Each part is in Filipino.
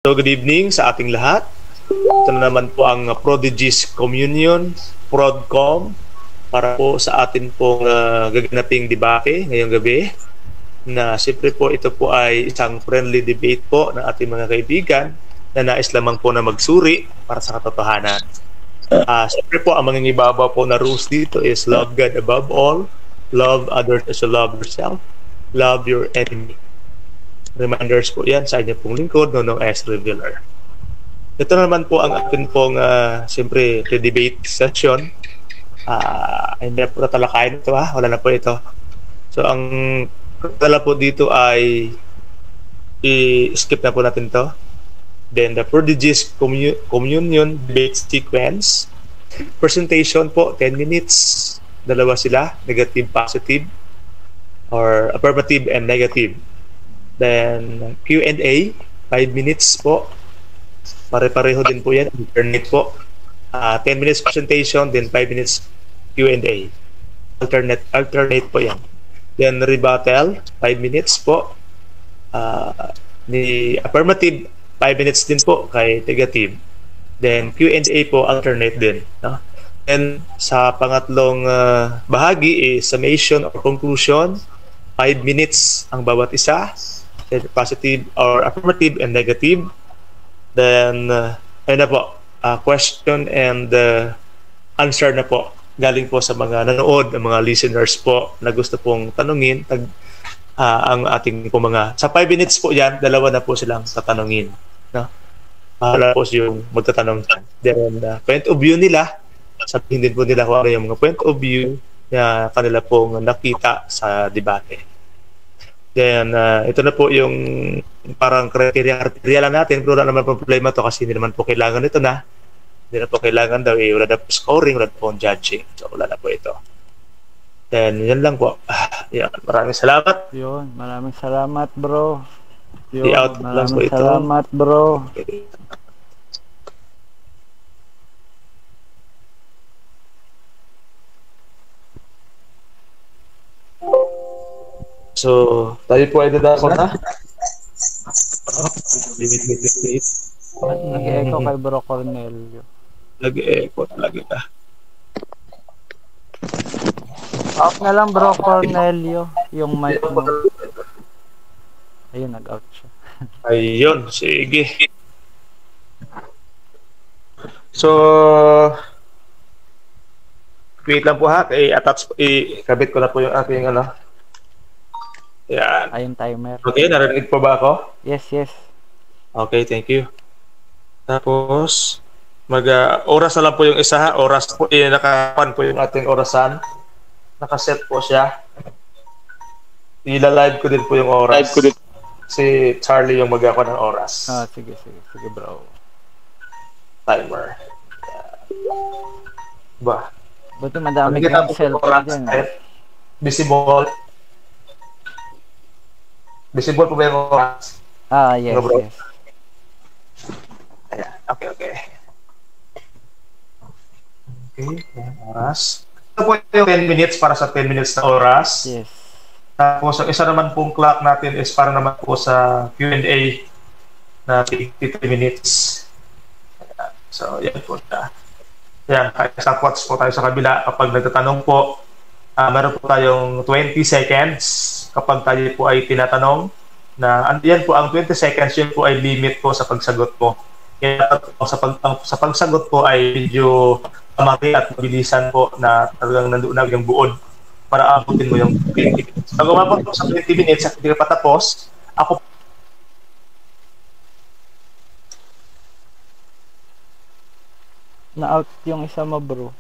So good evening sa ating lahat. Ito na naman po ang Prodigies Communion, Prodcom, para po sa atin pong gaganaping debate ngayong gabi. Na siyempre po ito po ay isang friendly debate po ng ating mga kaibigan na nais lamang po na magsuri para sa katotohanan. Siyempre po ang mangingibabaw po na rules dito is love God above all, love others as you love yourself, love your enemy. Reminders po yan sa inyo pong lingkod, Nonong S. Revealer. Ito naman po ang atin pong siyempre debate session. Hindi po tatalakayin ito wala na po ito. So ang dala po dito ay i-skip na po natin to. Then the Prodigies Communion debate sequence. Presentation po 10 minutes. Dalawa sila, negative, positive, or affirmative and negative. Then Q&A 5 minutes po. Pare-pareho din po yan, alternate po. 10 minutes presentation, then 5 minutes Q&A. Alternate po yan. Then rebuttal 5 minutes po. Ni affirmative 5 minutes din po kay negative. Then Q&A po alternate din, no? And sa pangatlong bahagi is summation or conclusion, 5 minutes ang bawat isa. Positive or affirmative and negative. Then ayun na po, question and answer na po galing po sa mga nanood, ang mga listeners po na gusto pong tanungin ang ating po mga sa 5 minutes po yan, dalawa na po silang tatanungin, no? Para po yung magtatanong dyan. Then point of view nila, sabihin din po nila kung ano yung mga point of view na kanila pong nakita sa debate. Then, ito na po yung parang kriteria lang natin, pero wala naman po problema to kasi hindi naman po kailangan ito na. Hindi na po kailangan daw, wala na po scoring, wala na po judging. So, wala na po ito. Then, yan lang po. Yan, maraming salamat. Yun, maraming salamat, bro. Yun, I-output lang po ito. Salamat, bro. Okay. So, tayo po ay dadako na. Limit. Nag-echo kay Bro Cornelio. Nag-echo talaga ka. Off na lang, Bro Cornelio, yung mic mo. Ayun, nag-out siya. Ayun, sige. So, wait lang po ha. Ikabit ko na po yung aking Yan. Ayun, timer. Okay, narinig po ba ako? Yes. Okay, thank you. Tapos, oras na lang po yung isa ha. Oras po, nakapan po yung ating orasan. Nakaset po siya. Ila-live ko din po yung oras. Si Charlie yung mag-ako ng oras. Sige, bro. Timer. Ba? Buti madami kang cellphone dyan. Visible po ba yung oras? Yes, bro? yes. Ayan, okay. Okay, oras. Ito po yung 10 minutes para sa 10 minutes na oras. Yes. Tapos, ang isa naman pong clock natin is para naman po sa Q&A na 53 minutes. Ayan. So, yan po siya. Ayan, kaya sa quotes po tayo sa kabila. Kapag nagtatanong po, meron po tayong 20 seconds kapag tayo po ay tinatanong na yan po ang 20 seconds, yun po ay limit po sa pagsagot po. Kaya sa pagsagot po ay medyo amari at mabilisan po na talagang nandoon na yung buod para abutin mo yung 20 minutes. Pag umabot po sa 20 minutes at hindi ka patapos, ako Na-out yung isa mo, bro.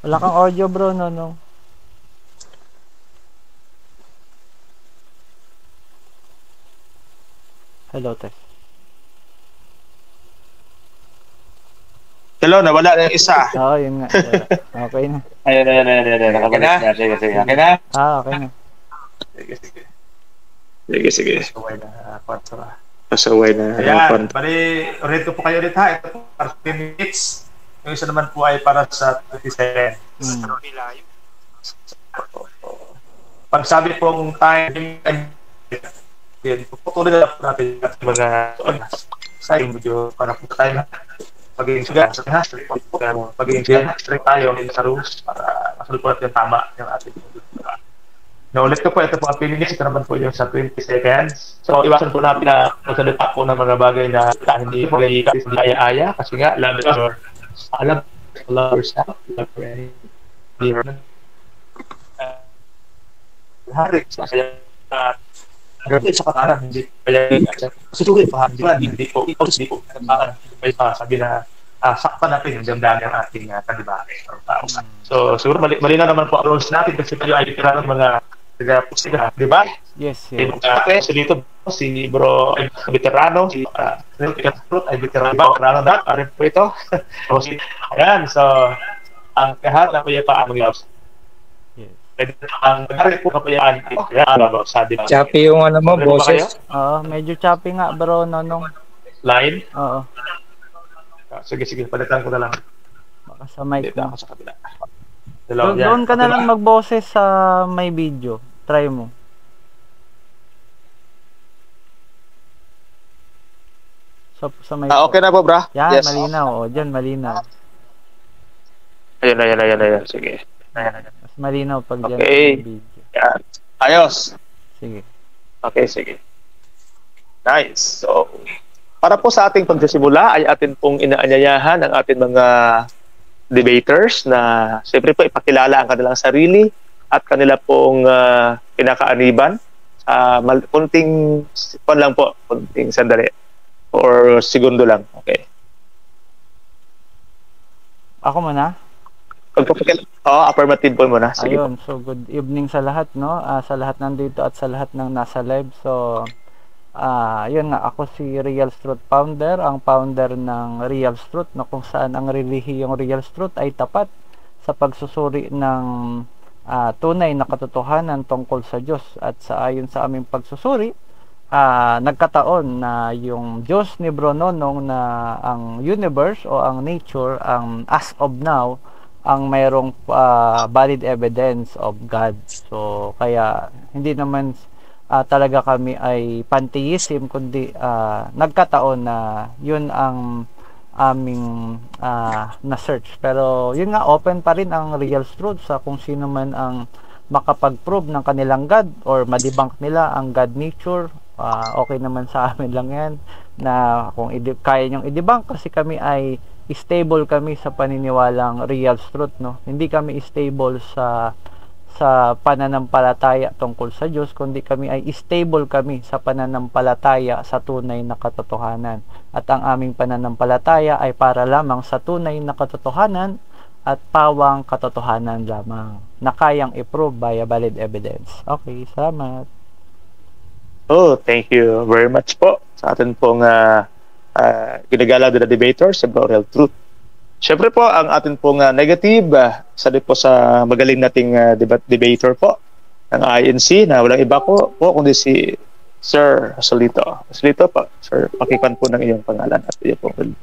Wala kang audio, bro, no? Hello, Tess. Hello, nawala na yung isa. Oo, yun nga. Okay na. Ayun. Nakabalik na. Sige. Okay na? Okay na. Sige. Pasaway na. Ayan, bali, ulit ko po kayo ulit ha. Ito po, para 10 minutes. Yung isa naman po ay para sa 30 seconds. Pag sabi pong time, Then, puputuloy na lang po natin ang mga sa video para po tayo maging strict tayo sa rules para masunod po natin tama yung ating video. Naulit ko po, ito po ang pilinis. Ito naman po yung sa 20 seconds. So, iwasan po natin na magsalita po ng mga bagay na hindi po hindi aya-aya. Kasi nga, love yourself, love for any hari sa kaya gagawin sa kataran, hindi kaya susulit pa, hindi po may sabi na sakpan natin yung damdamin ng ating kandibahe or tao. So, siguro mali na naman po ang rules natin kasi tayo ay literal ng mga taga-pusika, di ba? Yes. So dito si Bro ay veterano, si Fruit ay veterano na, arin po ito. Ayan, so ang kahit na payapaan ng Labs. Ang kahit po kapayaan, sabi na. Choppy yung ano mo, boses. Oo, medyo choppy nga bro, Nonong. Line? Oo. Sige, palitan ko na lang. Baka sa mic Dito mo. ako sa kabila. Doon ka na lang magboses sa may video. Try mo. Sa may okay na po, bra? Yan, Yes. malinaw. O, dyan, malinaw. Ayan. Sige. Ayan. Mas malinaw pag dyan Okay. sa video. Yan. Ayos. Sige. Okay, sige. Nice. So, para po sa ating pagsisimula ay atin pong inaanyayahan ang ating mga debaters na siyempre po ipakilala ang kanilang sarili at kanila pong pinakaaniban. Kunting sandali or segundo lang. Okay. Ako muna? Affirmative po muna. Sige. Ayun, so good evening sa lahat, no? Sa lahat nandito at sa lahat ng nasa live. So, yun nga, ako si Real Truth Founder, ang founder ng Real Truth, na kung saan ang relihiyong Real Truth ay tapat sa pagsusuri ng tunay na katotohanan tungkol sa Diyos. At sa ayon sa aming pagsusuri, nagkataon na yung Diyos ni Bro Nonong na ang universe o ang nature, ang as of now, ang mayroong valid evidence of God. So, kaya hindi naman talaga kami ay pantheism, kundi nagkataon na yun ang aming na-search. Pero yun nga, open pa rin ang Real Truth sa kung sino man ang makapag-prove ng kanilang God or madebunk nila ang God nature. Okay naman sa amin lang yan na kung kaya nyong i-debunk, kasi kami ay stable kami sa paniniwalang Real Truth, no? Hindi kami stable sa pananampalataya tungkol sa Diyos, kundi kami ay stable kami sa pananampalataya sa tunay na katotohanan. At ang aming pananampalataya ay para lamang sa tunay na katotohanan at pawang katotohanan lamang na kayang i-prove via valid evidence. Okay, salamat. Oh, thank you very much po sa atin pong ginagalaw na debater sa Real Truth. Siyempre po, ang atin pong negative, sabi po sa magaling nating debater po ng INC na walang iba po kundi si Sir Solito. Solito po, Sir, pakikan po ng iyong pangalan at iyong pong.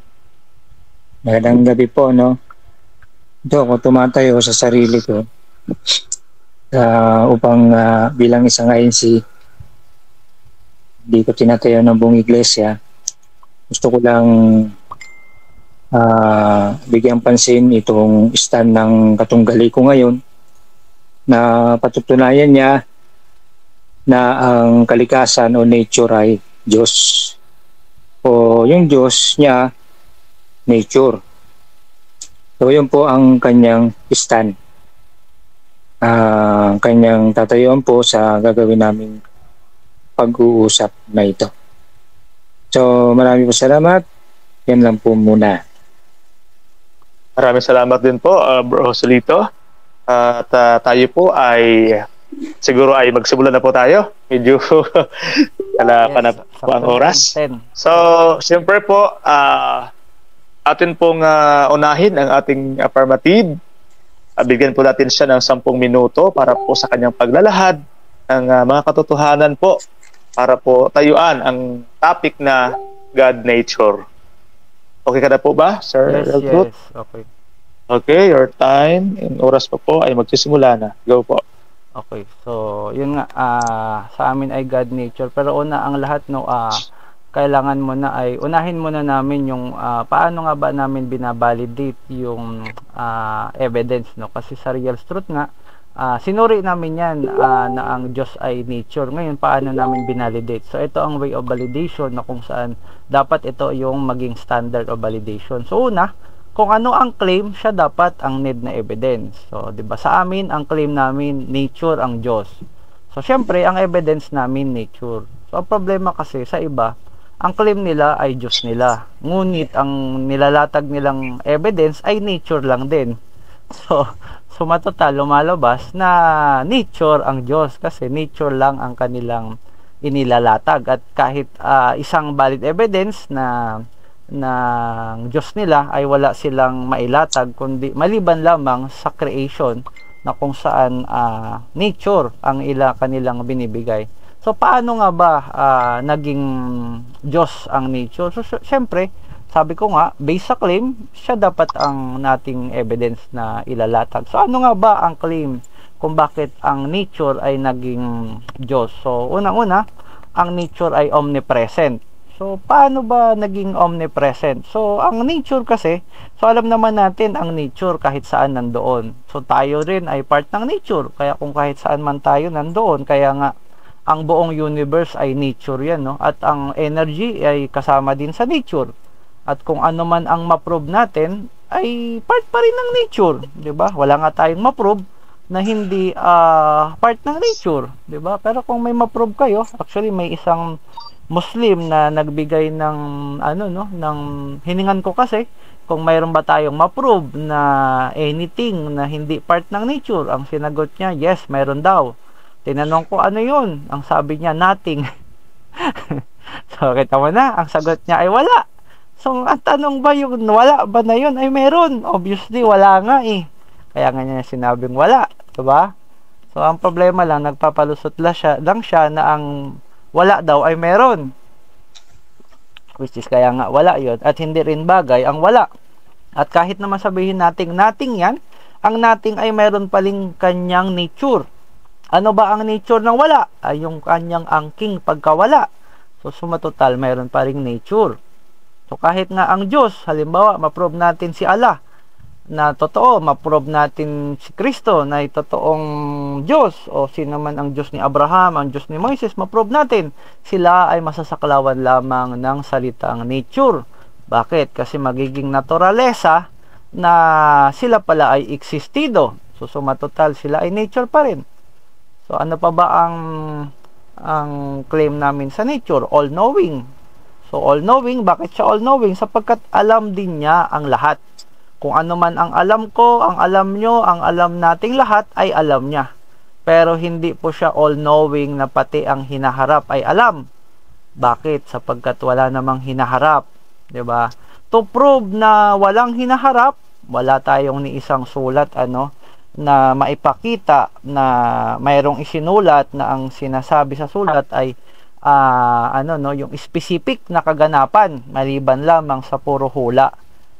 Magandang gabi po, no? Ito ako tumatayo sa sarili ko upang bilang isang INC, hindi ko tinatayo ng buong iglesia. Gusto ko lang bigyang pansin itong stand ng katunggali ko ngayon na patutunayan niya na ang kalikasan o nature ay Diyos, o yung Diyos niya nature. So yun po ang kanyang stand, kanyang tatayuan po sa gagawin naming pag-uusap na ito. So maraming salamat. Yan lang po muna. Maraming salamat din po, Bro Solito. At tayo po ay siguro ay magsimula na po tayo. Medyo kalapan na po ang oras. So, siyempre po, atin pong unahin ang ating affirmative. Bigyan po natin siya ng 10 minuto para po sa kanyang paglalahad ng mga katotohanan po para po tayuan ang topic na God nature. Okay ka na po ba, Sir? Yes, okay. Okay, your time and oras pa po ay magsisimula na. Go po. Okay. So, yun nga, sa amin ay God nature. Pero una ang lahat, no, kailangan mo na ay, unahin muna namin yung, paano nga ba namin binabalidate yung evidence, no? Kasi sa Real Truth nga, sinuri namin yan na ang Diyos ay nature. Ngayon, paano namin binalidate? So, ito ang way of validation na kung saan dapat ito yung maging standard of validation. So, una, kung ano ang claim, siya dapat ang need na evidence. So, 'di ba? Sa amin, ang claim namin, nature ang Diyos. So, syempre, ang evidence namin, nature. So, ang problema kasi sa iba, ang claim nila ay Diyos nila. Ngunit, ang nilalatag nilang evidence ay nature lang din. So matotal, lumalabas na nature ang Diyos kasi nature lang ang kanilang inilalatag. At kahit isang valid evidence na ng Diyos nila ay wala silang mailatag kundi maliban lamang sa creation na kung saan nature ang kanilang binibigay. So paano nga ba naging Diyos ang nature? So syempre, sabi ko nga, based sa claim, siya dapat ang nating evidence na ilalatag. So ano nga ba ang claim kung bakit ang nature ay naging Diyos? So unang-una, ang nature ay omnipresent. So, paano ba naging omnipresent? So, ang nature kasi, so alam naman natin ang nature kahit saan nandoon. So, tayo rin ay part ng nature. Kaya kung kahit saan man tayo nandoon, kaya nga, ang buong universe ay nature yan, no? At ang energy ay kasama din sa nature. At kung ano man ang ma-prove natin, ay part pa rin ng nature. 'Di ba? Wala nga tayong ma-prove na hindi part ng nature. 'Di ba? Pero kung may ma-prove kayo, actually may isang Muslim na nagbigay ng ng hiningan ko kasi kung mayroon ba tayong ma-prove na anything na hindi part ng nature. Ang sinagot niya, yes, mayroon daw. Tinanong ko, ano yun? Ang sabi niya, nothing. So, kita mo na, ang sagot niya ay wala. So, ang tanong ba yung wala ba na yun? Ay, meron. Obviously, wala nga eh. Kaya nga niya sinabing wala. Diba? So, ang problema lang, nagpapalusot lang siya na ang wala daw ay meron, which is kaya nga wala yon, at hindi rin bagay ang wala. At kahit naman sabihin nating nothing yan, ang nothing ay meron paling kanyang nature. Ano ba ang nature ng wala? Ay yung kanyang angking pagkawala. So sumatotal, meron pa ring nature. So kahit nga ang Diyos, halimbawa ma-prove natin si Allah na totoo, ma-prove natin si Kristo na totoong Diyos, o sino man ang Diyos ni Abraham, ang Diyos ni Moises, ma-prove natin, sila ay masasaklawan lamang ng salitang nature. Bakit? Kasi magiging naturalesa na sila pala ay existido. So sumatotal, sila ay nature pa rin. So ano pa ba ang claim namin sa nature? All-knowing. So all-knowing, bakit siya all-knowing? Sapagkat alam din niya ang lahat. Kung ano man ang alam ko, ang alam nyo, ang alam nating lahat ay alam niya. Pero hindi po siya all-knowing na pati ang hinaharap ay alam. Bakit? Sapagkat wala namang hinaharap. 'Di ba? To prove na walang hinaharap, wala tayong ni isang sulat na maipakita na mayroong isinulat na ang sinasabi sa sulat ay yung specific na kaganapan maliban lamang sa puro hula.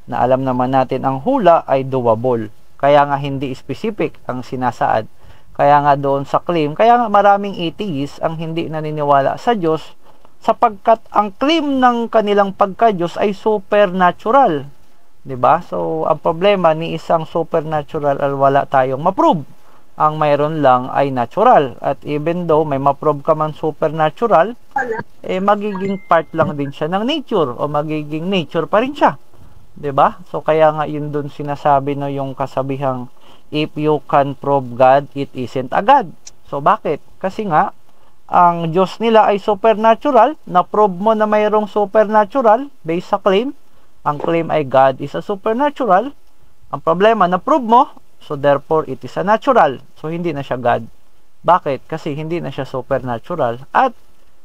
Na alam naman natin ang hula ay doable. Kaya nga hindi specific ang sinasaad. Kaya nga doon sa claim, kaya nga maraming atheists ang hindi naniniwala sa Diyos sapagkat ang claim ng kanilang pagka-Diyos ay supernatural. 'Di ba? So, ang problema ni isang supernatural ay wala tayong ma-prove. Ang mayroon lang ay natural. At even though may ma-prove ka man supernatural, magiging part lang din siya ng nature o magiging nature pa rin siya. 'Di ba? So kaya nga yun doon sinasabi yung kasabihang if you can prove God, it isn't a God. So bakit? Kasi nga ang Diyos nila ay supernatural, na-prove mo na mayroong supernatural based sa claim. Ang claim ay God is a supernatural. Ang problema, na-prove mo, so therefore it is a natural. So hindi na siya God. Bakit? Kasi hindi na siya supernatural at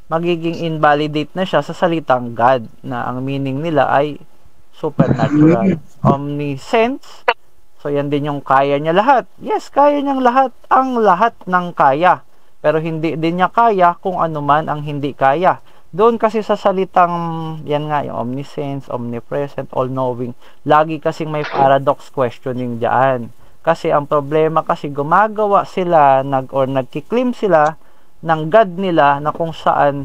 magiging invalidate na siya sa salitang God na ang meaning nila ay supernatural. Omniscience, so yan din yung kaya niya lahat. Yes, kaya niyang lahat, ang lahat ng kaya. Pero hindi din niya kaya kung ano man ang hindi kaya. Doon kasi sa salitang, yan nga, yung omniscience, omnipresent, all-knowing, lagi kasing may paradox questioning dyan. Kasi ang problema kasi gumagawa sila or nagki-claim sila ng God nila na kung saan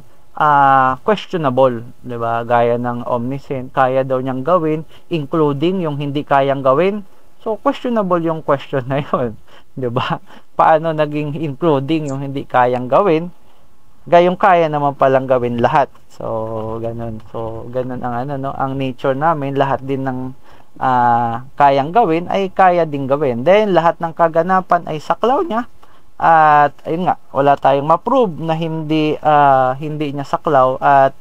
questionable, 'di ba? Gaya ng omniscient, kaya daw niyang gawin including yung hindi kayang gawin. So questionable yung question na 'yon, 'di ba? Paano naging including yung hindi kayang gawin? Gayong kaya naman palang gawin lahat. So ganun. So ganun ang ang nature namin, lahat din ng kayang gawin ay kaya ding gawin. Then lahat ng kaganapan ay saklaw niya. At ayun nga, wala tayong ma-prove na hindi niya saklaw at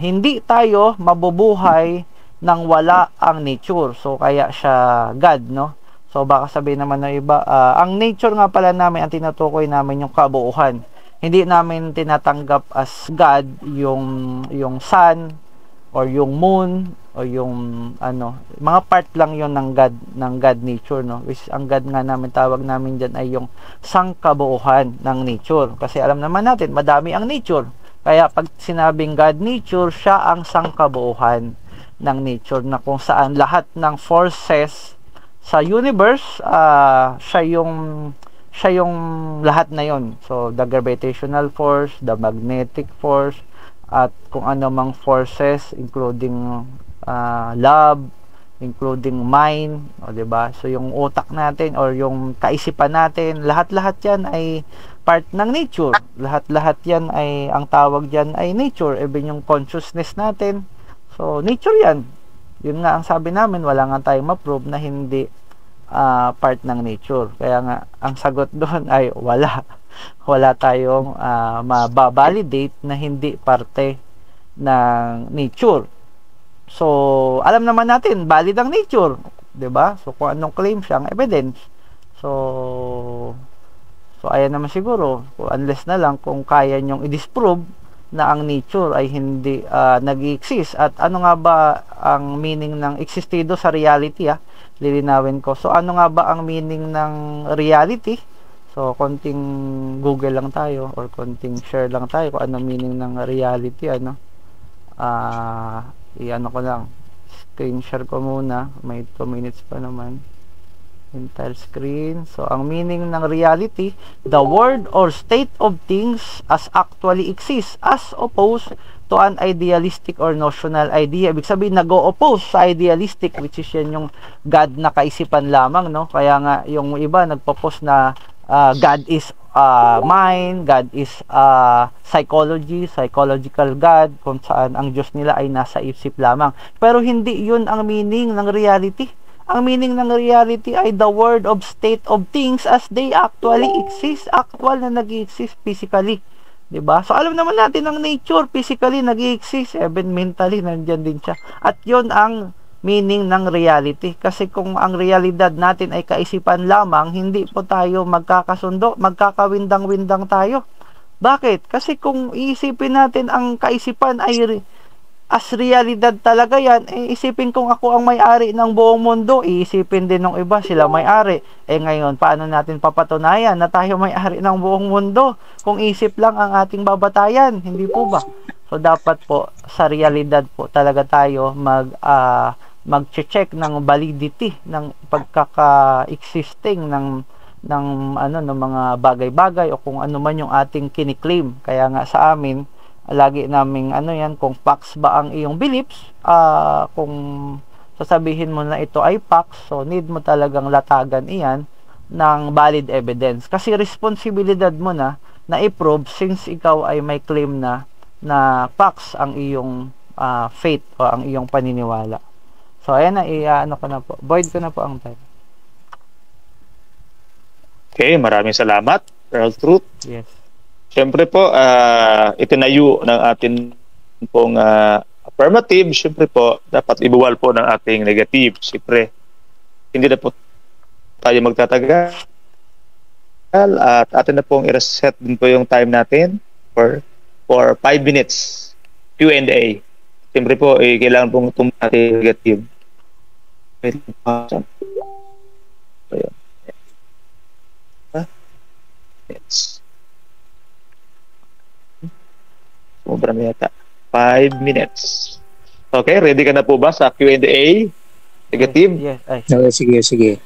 hindi tayo mabubuhay nang wala ang nature. So kaya siya God, no? So baka sabihin naman ng iba, ang nature nga pala namin, ang tinutukoy namin yung kabuuan. Hindi namin tinatanggap as God yung sun or yung moon o yung mga part lang yon ng God nature, no? Which ang God nga namin, tawag namin diyan ay yung sangkabuuhan ng nature. Kasi alam naman natin, madami ang nature. Kaya pag sinabing God nature, siya ang sangkabuuhan ng nature, na kung saan lahat ng forces sa universe, siya yung lahat na yon. So the gravitational force, the magnetic force, at kung ano mang forces, including love, including mind, o 'di ba? So yung utak natin or yung kaisipan natin, lahat-lahat 'yan ay part ng nature. Lahat-lahat 'yan ay, ang tawag diyan ay nature, even yung consciousness natin. So nature 'yan. Yun nga ang sabi namin, wala nga tayong ma-prove na hindi part ng nature. Kaya nga ang sagot doon ay wala tayong mababalidate na hindi parte ng nature. So alam naman natin, valid ang nature, 'di ba? So kung anong claim siya, ang evidence. So ayan naman siguro, unless na lang kung kaya nyong i-disprove na ang nature ay hindi nag-exist. At ano nga ba ang meaning ng existido sa reality? Lilinawin ko. So ano nga ba ang meaning ng reality? So konting Google lang tayo or konting share lang tayo kung ano meaning ng reality. Ko lang, screen share ko muna, may 2 minutes pa naman. Entire screen. So ang meaning ng reality, the world or state of things as actually exists, as opposed to an idealistic or notional idea. Ibig sabihin, nag-o-oppose sa idealistic, which is yan yung God na kaisipan lamang, no? Kaya nga yung iba nagpo-post na God is mind, God is psychological God, kung saan ang Diyos nila ay nasa isip lamang. Pero hindi yun ang meaning ng reality. Ang meaning ng reality ay the world of state of things as they actually exist, actual na nag-exist physically. 'Di ba? So alam naman natin ang nature physically nag-exist, even mentally nandiyan din siya. At 'yon ang meaning ng reality. Kasi kung ang realidad natin ay kaisipan lamang, hindi po tayo magkakasundo, magkakawindang-windang tayo. Bakit? Kasi kung iisipin natin ang kaisipan ay as realidad talaga yan, isipin kung ako ang may-ari ng buong mundo, iisipin din ng iba sila may-ari. Ngayon, paano natin papatunayan na tayo may-ari ng buong mundo kung isip lang ang ating babatayan? Hindi po ba? So dapat po sa realidad po talaga tayo mag-check ng validity ng pagkaka-existing ng mga bagay-bagay o kung ano man yung ating kiniklaim. Kaya nga sa amin, lagi naming kung facts ba ang iyong beliefs, kung sasabihin mo na ito ay facts, so need mo talagang latagan iyan ng valid evidence. Kasi responsibilidad mo na i-prove since ikaw ay may claim na facts ang iyong faith o ang iyong paniniwala. So ayan na, ko na po. Void ko na po ang time. Okay, maraming salamat, Pearl Truth. Yes. Siyempre po, itinayo ng atin pong affirmative. Siyempre po, dapat ibuwal po ng ating negative. Siyempre, hindi na po tayo magtatagal. At atin na pong i-reset din po yung time natin for 5 minutes Q&A. Siyempre po, kailangan pong tumati negative. Yes. Sobra na yata. 5 minutes. Okay, ready ka na po ba sa Q&A? Negative? Yes. Sige.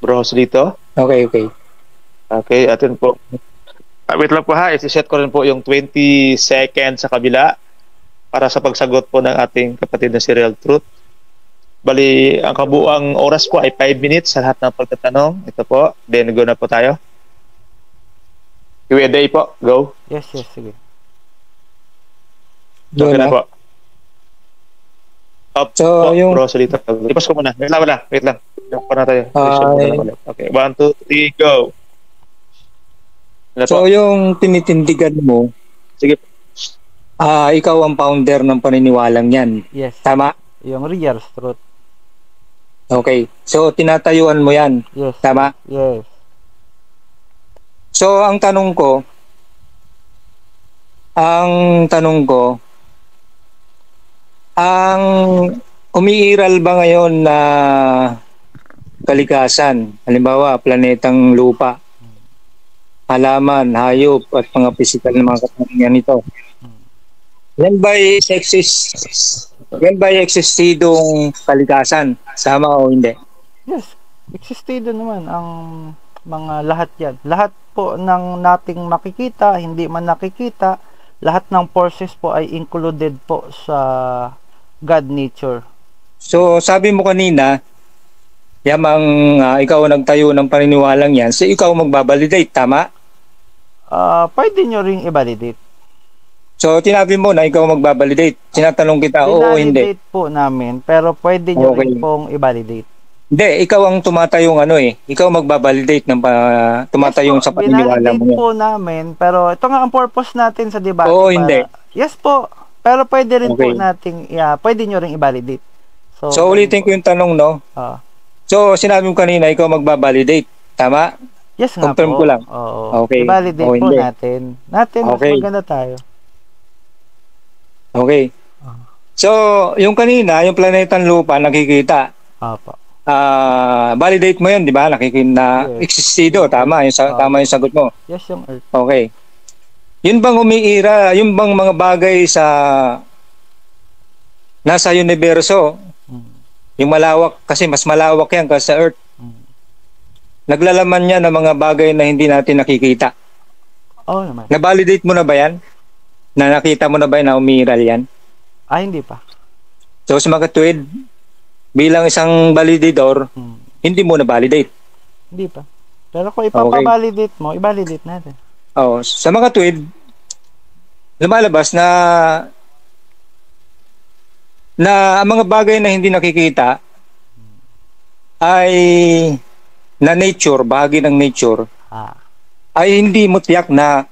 Bro Joselito. Okay, okay. Okay, atin po. Wait lang po ha, isi-set ko rin po yung 20 seconds sa kabila para sa pagsagot po ng ating kapatid na si Real Truth. Bali, ang kabuang oras po ay 5 minutes sa lahat ng pagtatanong. Ito po, then go na po tayo. Q&A po, go. Yes, sige. Okay na po. Up So, po, yung- Bro Joselito. Ipas ko muna. Wait lang. Yung pa na tayo. Ay. Okay, 1, 2, 3, go. Ano po? So, yung tinitindigan mo, Sige. ikaw ang founder ng paniniwalang yan. Yes. Tama? Yung real truth. Okay. So, tinatayuan mo yan. Yes. Tama? Yes. So, ang tanong ko, ang umiiral ba ngayon na kalikasan, halimbawa, planetang lupa, halaman, hayop, at mga pisikal na mga katangian nito, yan ba'y eksistidong kalikasan? Sama o hindi? Yes. Existido naman ang mga lahat yan. Lahat po ng nating makikita, hindi man nakikita, lahat ng forces po ay included po sa God nature. So, sabi mo kanina, yamang ikaw ang nagtayo ng paniniwalang yan, so ikaw magbabalidate, tama? Pwede nyo ring i-validate. So, tinabi mo na ikaw magbabalidate. Sinatanong kita, oo o hindi. I-validate po namin, pero pwede nyo Okay. rin pong i-validate. Hindi, ikaw ang tumatayong ikaw magbabalidate ng tumatayong Yes po, sa paniniwala mo binalidate yan. po namin, pero ito nga ang purpose natin sa debate. Oo, hindi. Yes po, pero pwede rin po Okay. nating, pwede nyo ring i-validate. So, ulitin ko yung tanong, no? Ah. So, sinabi mo kanina, ikaw magbabalidate. Tama? Yes nga Confirm po. ko lang. Oo. Okay. I-validate O, po hindi. natin. Mas Okay. maganda tayo. Okay. So, yung kanina, yung planetang lupa, nakikita. Opo. Validate mo yun, di ba? Nakikita, Yes. existido. Tama, tama yung sagot mo. Yes, yung Earth. Okay. Yun bang umiira, yun bang mga bagay sa nasa universo, yung malawak, kasi mas malawak yan kasi sa Earth, naglalaman niya ng mga bagay na hindi natin nakikita. Oo naman. Na-validate mo na ba yan? Na nakita mo na ba yan na umiiral yan? Hindi pa. So sa mga katuwid, bilang isang validador, hindi mo na-validate. Hindi pa. Pero kung ipapavalidate mo, i-validate natin. Oh, sa mga katuwid, lumalabas na ang mga bagay na hindi nakikita ay na nature, bahagi ng nature, ay hindi mo tiyak na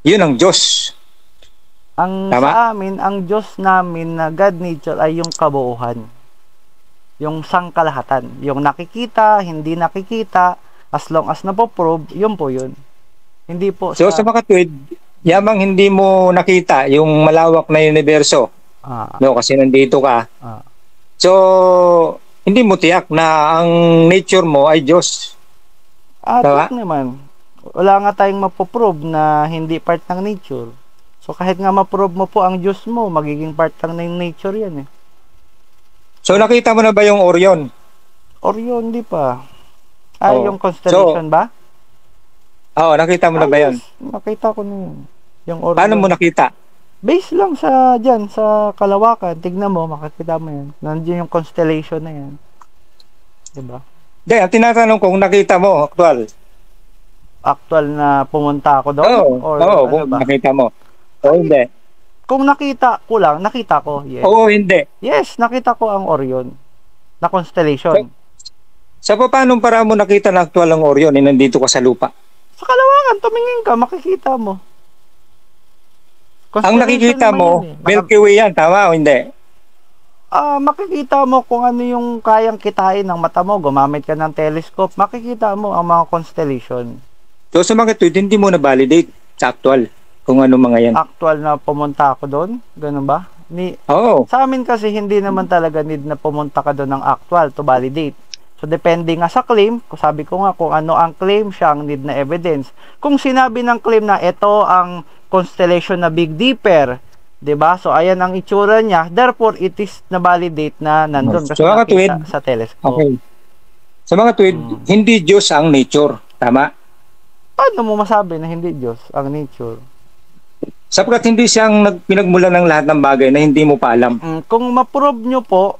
yun ang Diyos. Ang Tama? sa amin, ang Diyos namin na God nature ay yung kabuuhan. Yung sangkalahatan. Yung nakikita, hindi nakikita, as long as napoprove, yun po yun. Hindi po So sa mga katuwid, yamang hindi mo nakita yung malawak na universo, no, kasi nandito ka. So, hindi mo tiyak na ang nature mo ay Diyos. Tiyak naman. Wala nga tayong mapoprove na hindi part ng nature. So, kahit nga maprove mo po ang Diyos mo, magiging part lang ng nature yan eh. So, nakita mo na ba yung Orion? Orion, hindi pa. Yung constellation ba? Oo, nakita mo na ba yan? Yes, nakita ko na yun. Yung Orion. Paano mo nakita? Base lang dyan, sa kalawakan. Tignan mo, makakita mo yan. Nandiyan yung constellation na yan. Diba? Hindi, ang tinatanong kung nakita mo, actual. Actual na pumunta ako doon? Oo, kung nakita mo. O hindi. Kung nakita ko lang, nakita ko. Yes. Oo, hindi. Yes, nakita ko ang Orion na constellation. Sa paano para mo nakita na actual ang Orion nandito ka sa lupa? Sa kalawakan, tumingin ka, makikita mo. Ang nakikita mo, Milky Way yan, tama o hindi? Makikita mo kung ano yung kayang kitain ng mata mo. Gumamit ka ng telescope, makikita mo ang mga constellation. So sa mga tweet, hindi mo na-validate sa actual kung ano mga yan. Actual na pumunta ako doon? Ganun ba? Oo. Sa amin kasi hindi naman talaga need na pumunta ka doon ng actual to validate. So depende nga sa claim, sabi ko nga kung ano ang claim siya ang need na evidence. Kung sinabi ng claim na ito ang constellation na Big Dipper, 'di ba? So ayan ang itsura niya, therefore it is na validate na nandun kasi So, nakita sa telescope. Okay. Sa mga tuwid, hindi Diyos ang nature. Tama? Paano mo masabi na hindi Diyos ang nature? Sapagkat hindi siyang pinagmulan ng lahat ng bagay na hindi mo pa alam. Kung ma-prove nyo po,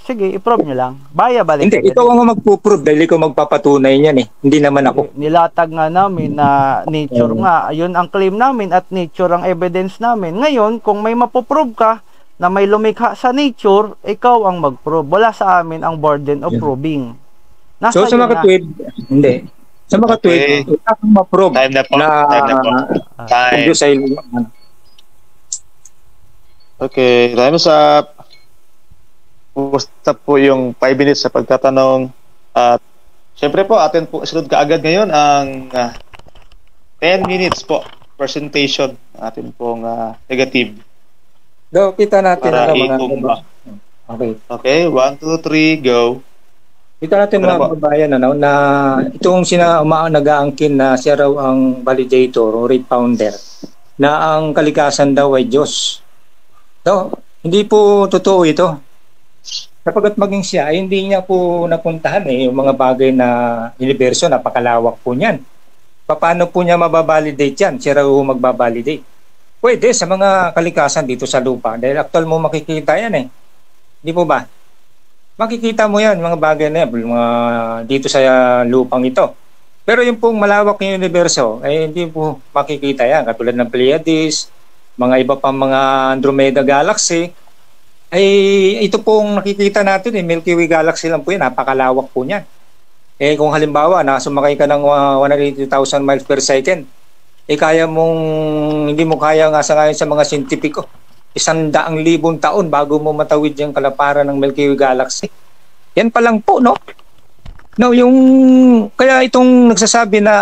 sige, i-prove nyo lang. Balik Hindi, ikaw ang magpo-prove dahil ikaw magpapatunay niyan eh. Hindi naman ako. Nilatag nga namin na nature nga, yun ang claim namin at nature ang evidence namin. Ngayon, kung may mapoprove ka na may lumikha sa nature, ikaw ang mag-prove. Wala sa amin ang burden of proving. So sa mga tuwid, hindi. Sa mga tuwid, ikaw ang ma-prove Time na po. Time. Diyos ay Okay, time's up. Basta po yung 5 minutes sa pagtatanong. At syempre po, atin po sunod kaagad ngayon ang 10 minutes po presentation atin pong negative. Do, kita natin Para mga itumba. Okay, 1, 2, 3, go. kita natin mga kababayan na itong nag-aangkin na siya raw ang validator o rate founder na ang kalikasan daw ay Diyos. So, hindi po totoo ito. Sapagkat maging siya, ay hindi niya po napuntahan yung mga bagay na universo, napakalawak po niyan. Paano po niya mababalidate yan? Siya raw magbabalidate. Pwede sa mga kalikasan dito sa lupa. Dahil actual mo makikita yan eh. Di po ba? Makikita mo yan, mga bagay na yan, mga dito sa lupang ito. Pero yung pong malawak ng universo, ay hindi po makikita yan. Katulad ng Pleiades, mga iba pang mga Andromeda Galaxy, ay ito pong nakikita natin Milky Way Galaxy lang po yan, napakalawak po niyan. Kung halimbawa sumakay ka ng 180,000 miles per second, kaya mong, hindi mo kaya nga sa ngayon sa mga sintipiko, 100,000 taon bago mo matawid yung kalaparan ng Milky Way Galaxy. Yan pa lang po, no? No, yung kaya itong nagsasabi na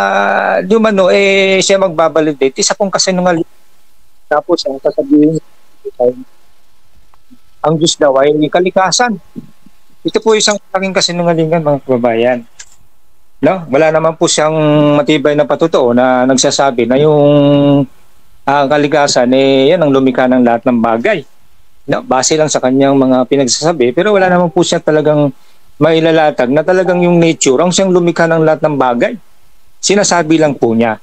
Dumano siya magbabalidate, isa pong kasinungalingan. Tapos ang sasabihin ang Diyos daw ay kalikasan. Ito po isang malaking kasinungalingan, mga kababayan. No, wala naman po siyang matibay na patutuo na nagsasabi na yung kalikasan yan ang lumikha ng lahat ng bagay. No, base lang sa kanyang mga pinagsasabi, pero wala naman po siya talagang mailalatag na talagang yung nature ang siyang lumikha ng lahat ng bagay. Sinasabi lang po niya.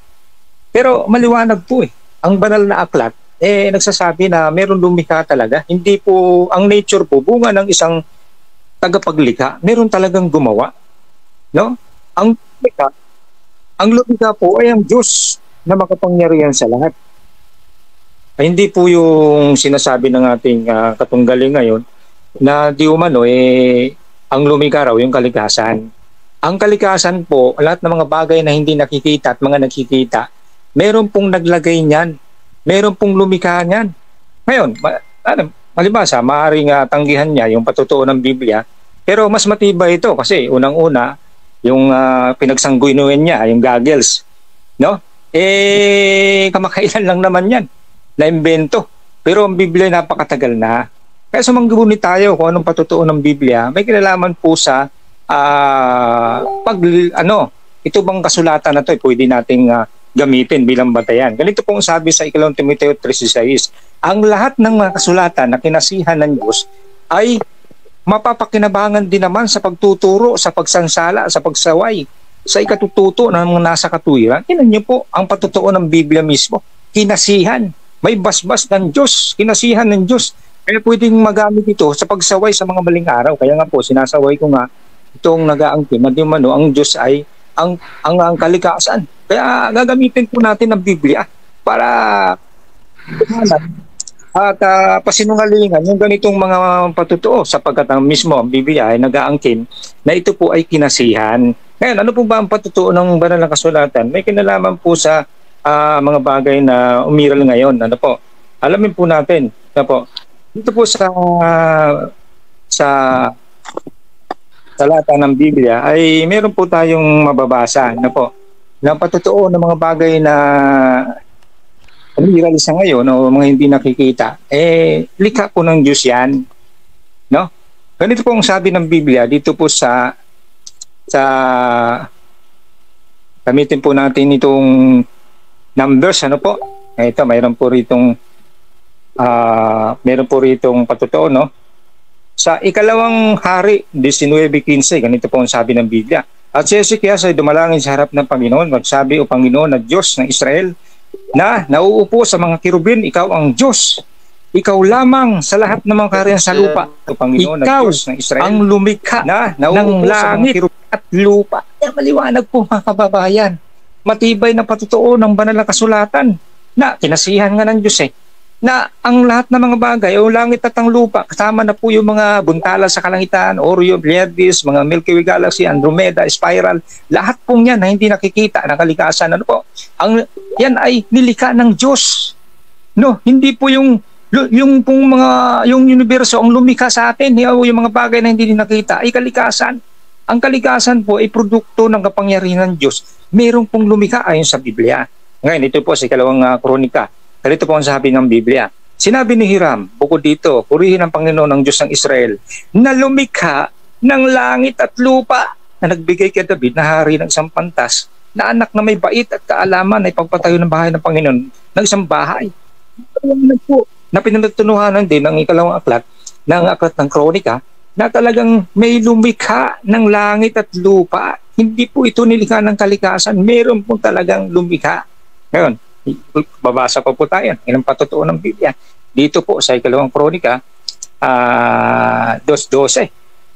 Pero maliwanag po ang banal na aklat nagsasabi na meron lumikha talaga. Hindi po ang nature po bunga ng isang tagapaglikha. Meron talagang gumawa. No? Ang lumikha po ay ang Diyos na makapangyarihan sa lahat. Ay, hindi po yung sinasabi ng ating katunggali ngayon na di umano ang lumikha raw yung kalikasan. Ang kalikasan po, lahat ng mga bagay na hindi nakikita at mga nakikita, meron pong naglagay niyan. Meron pong lumikha niyan. Ngayon, malibasa, maaaring tanggihan niya yung patutuo ng Biblia, pero mas matibay ito kasi unang-una, yung pinagsangguinuin niya, yung goggles, no? Kamakailan lang naman yan, na-imbento. Pero ang Biblia napakatagal na. Kaya sumangguni tayo kung anong patutuo ng Biblia, may kinalaman po sa ito bang kasulatan na to pwede nating gamitin bilang batayan. Ganito pong sabi sa 2 Timoteo 3:6, ang lahat ng mga kasulatan na kinasihan ng Diyos ay mapapakinabangan din naman sa pagtuturo, sa pagsansala, sa pagsaway, sa ikatututo ng mga nasa katuwiran. Tingnan niyo po ang patutuo ng Biblia mismo. Kinasihan. May basbas ng Diyos. Kinasihan ng Diyos. Kaya pwedeng magamit ito sa pagsaway sa mga maling araw. Kaya nga po, sinasaway ko nga itong nag-aangkin na ang Diyos ay ang kalikasan. Kaya gagamitin po natin ang Biblia para at pasinungalingan yung ganitong mga patutuo sapagkat ang mismo ang Biblia ay nag-aangkin na ito po ay kinasihan. Ngayon, ano po ba ang patutuo ng banal na kasulatan? May kinalaman po sa mga bagay na umiral ngayon. Ano po? Alamin po natin. Ano po? Dito po sa talata ng Biblia ay meron po tayong mababasa. Ano po? Na patutuo ng mga bagay na umiral sa ngayon o mga hindi nakikita, likha po ng Diyos yan. No? Ganito po ang sabi ng Biblia dito po sa gamitin po natin itong Numbers, ano po? Ito, mayroon po ritong patutuo, no? Sa ikalawang hari, 19:15, ganito po ang sabi ng Biblia. At si Hezekias ay dumalangin sa harap ng Panginoon, magsabi, O Panginoon na Diyos ng Israel, na nauupo sa mga kirubin, ikaw ang Diyos. Ikaw lamang sa lahat ng mga kaharian sa lupa. O Panginoon na Diyos ng Israel, ang lumikha na nauupo sa mga kirubin at lupa. Kaya maliwanag po mga kababayan. Matibay na patutuo ng banal na kasulatan na kinasihan nga ng Diyos na ang lahat ng mga bagay o langit at ang lupa, kasama na po yung mga buntala sa kalangitan, Orion, Pleiades, mga Milky Way Galaxy, Andromeda, Spiral, lahat pong yan na hindi nakikita ng kalikasan. Ano po? Yan ay nilikha ng Diyos. No, hindi po yung pong yung universo ang lumikha sa atin, yung mga bagay na hindi nakita ay kalikasan. Ang kalikasan po ay produkto ng kapangyarihan ng Diyos. Merong pong lumikha ayon sa Biblia. Ngayon, ito po sa ikalawang kronika. Ganito po ang sabi ng Biblia. Sinabi ni Hiram, bukod dito, purihin ang Panginoon ng Diyos ng Israel na lumikha ng langit at lupa na nagbigay kay David na hari ng isang pantas na anak na may bait at kaalaman na ipagpatayo ng bahay ng Panginoon ng isang bahay. Na pinagtunuhanan din ng ikalawang aklat ng aklat ng kronika na talagang may lumikha ng langit at lupa. Hindi po ito nilikha ng kalikasan. Meron po talagang lumikha. Ngayon, babasa pa po tayo ng patutuo ng Biblia. Dito po sa ikalawang kronika, 2:12.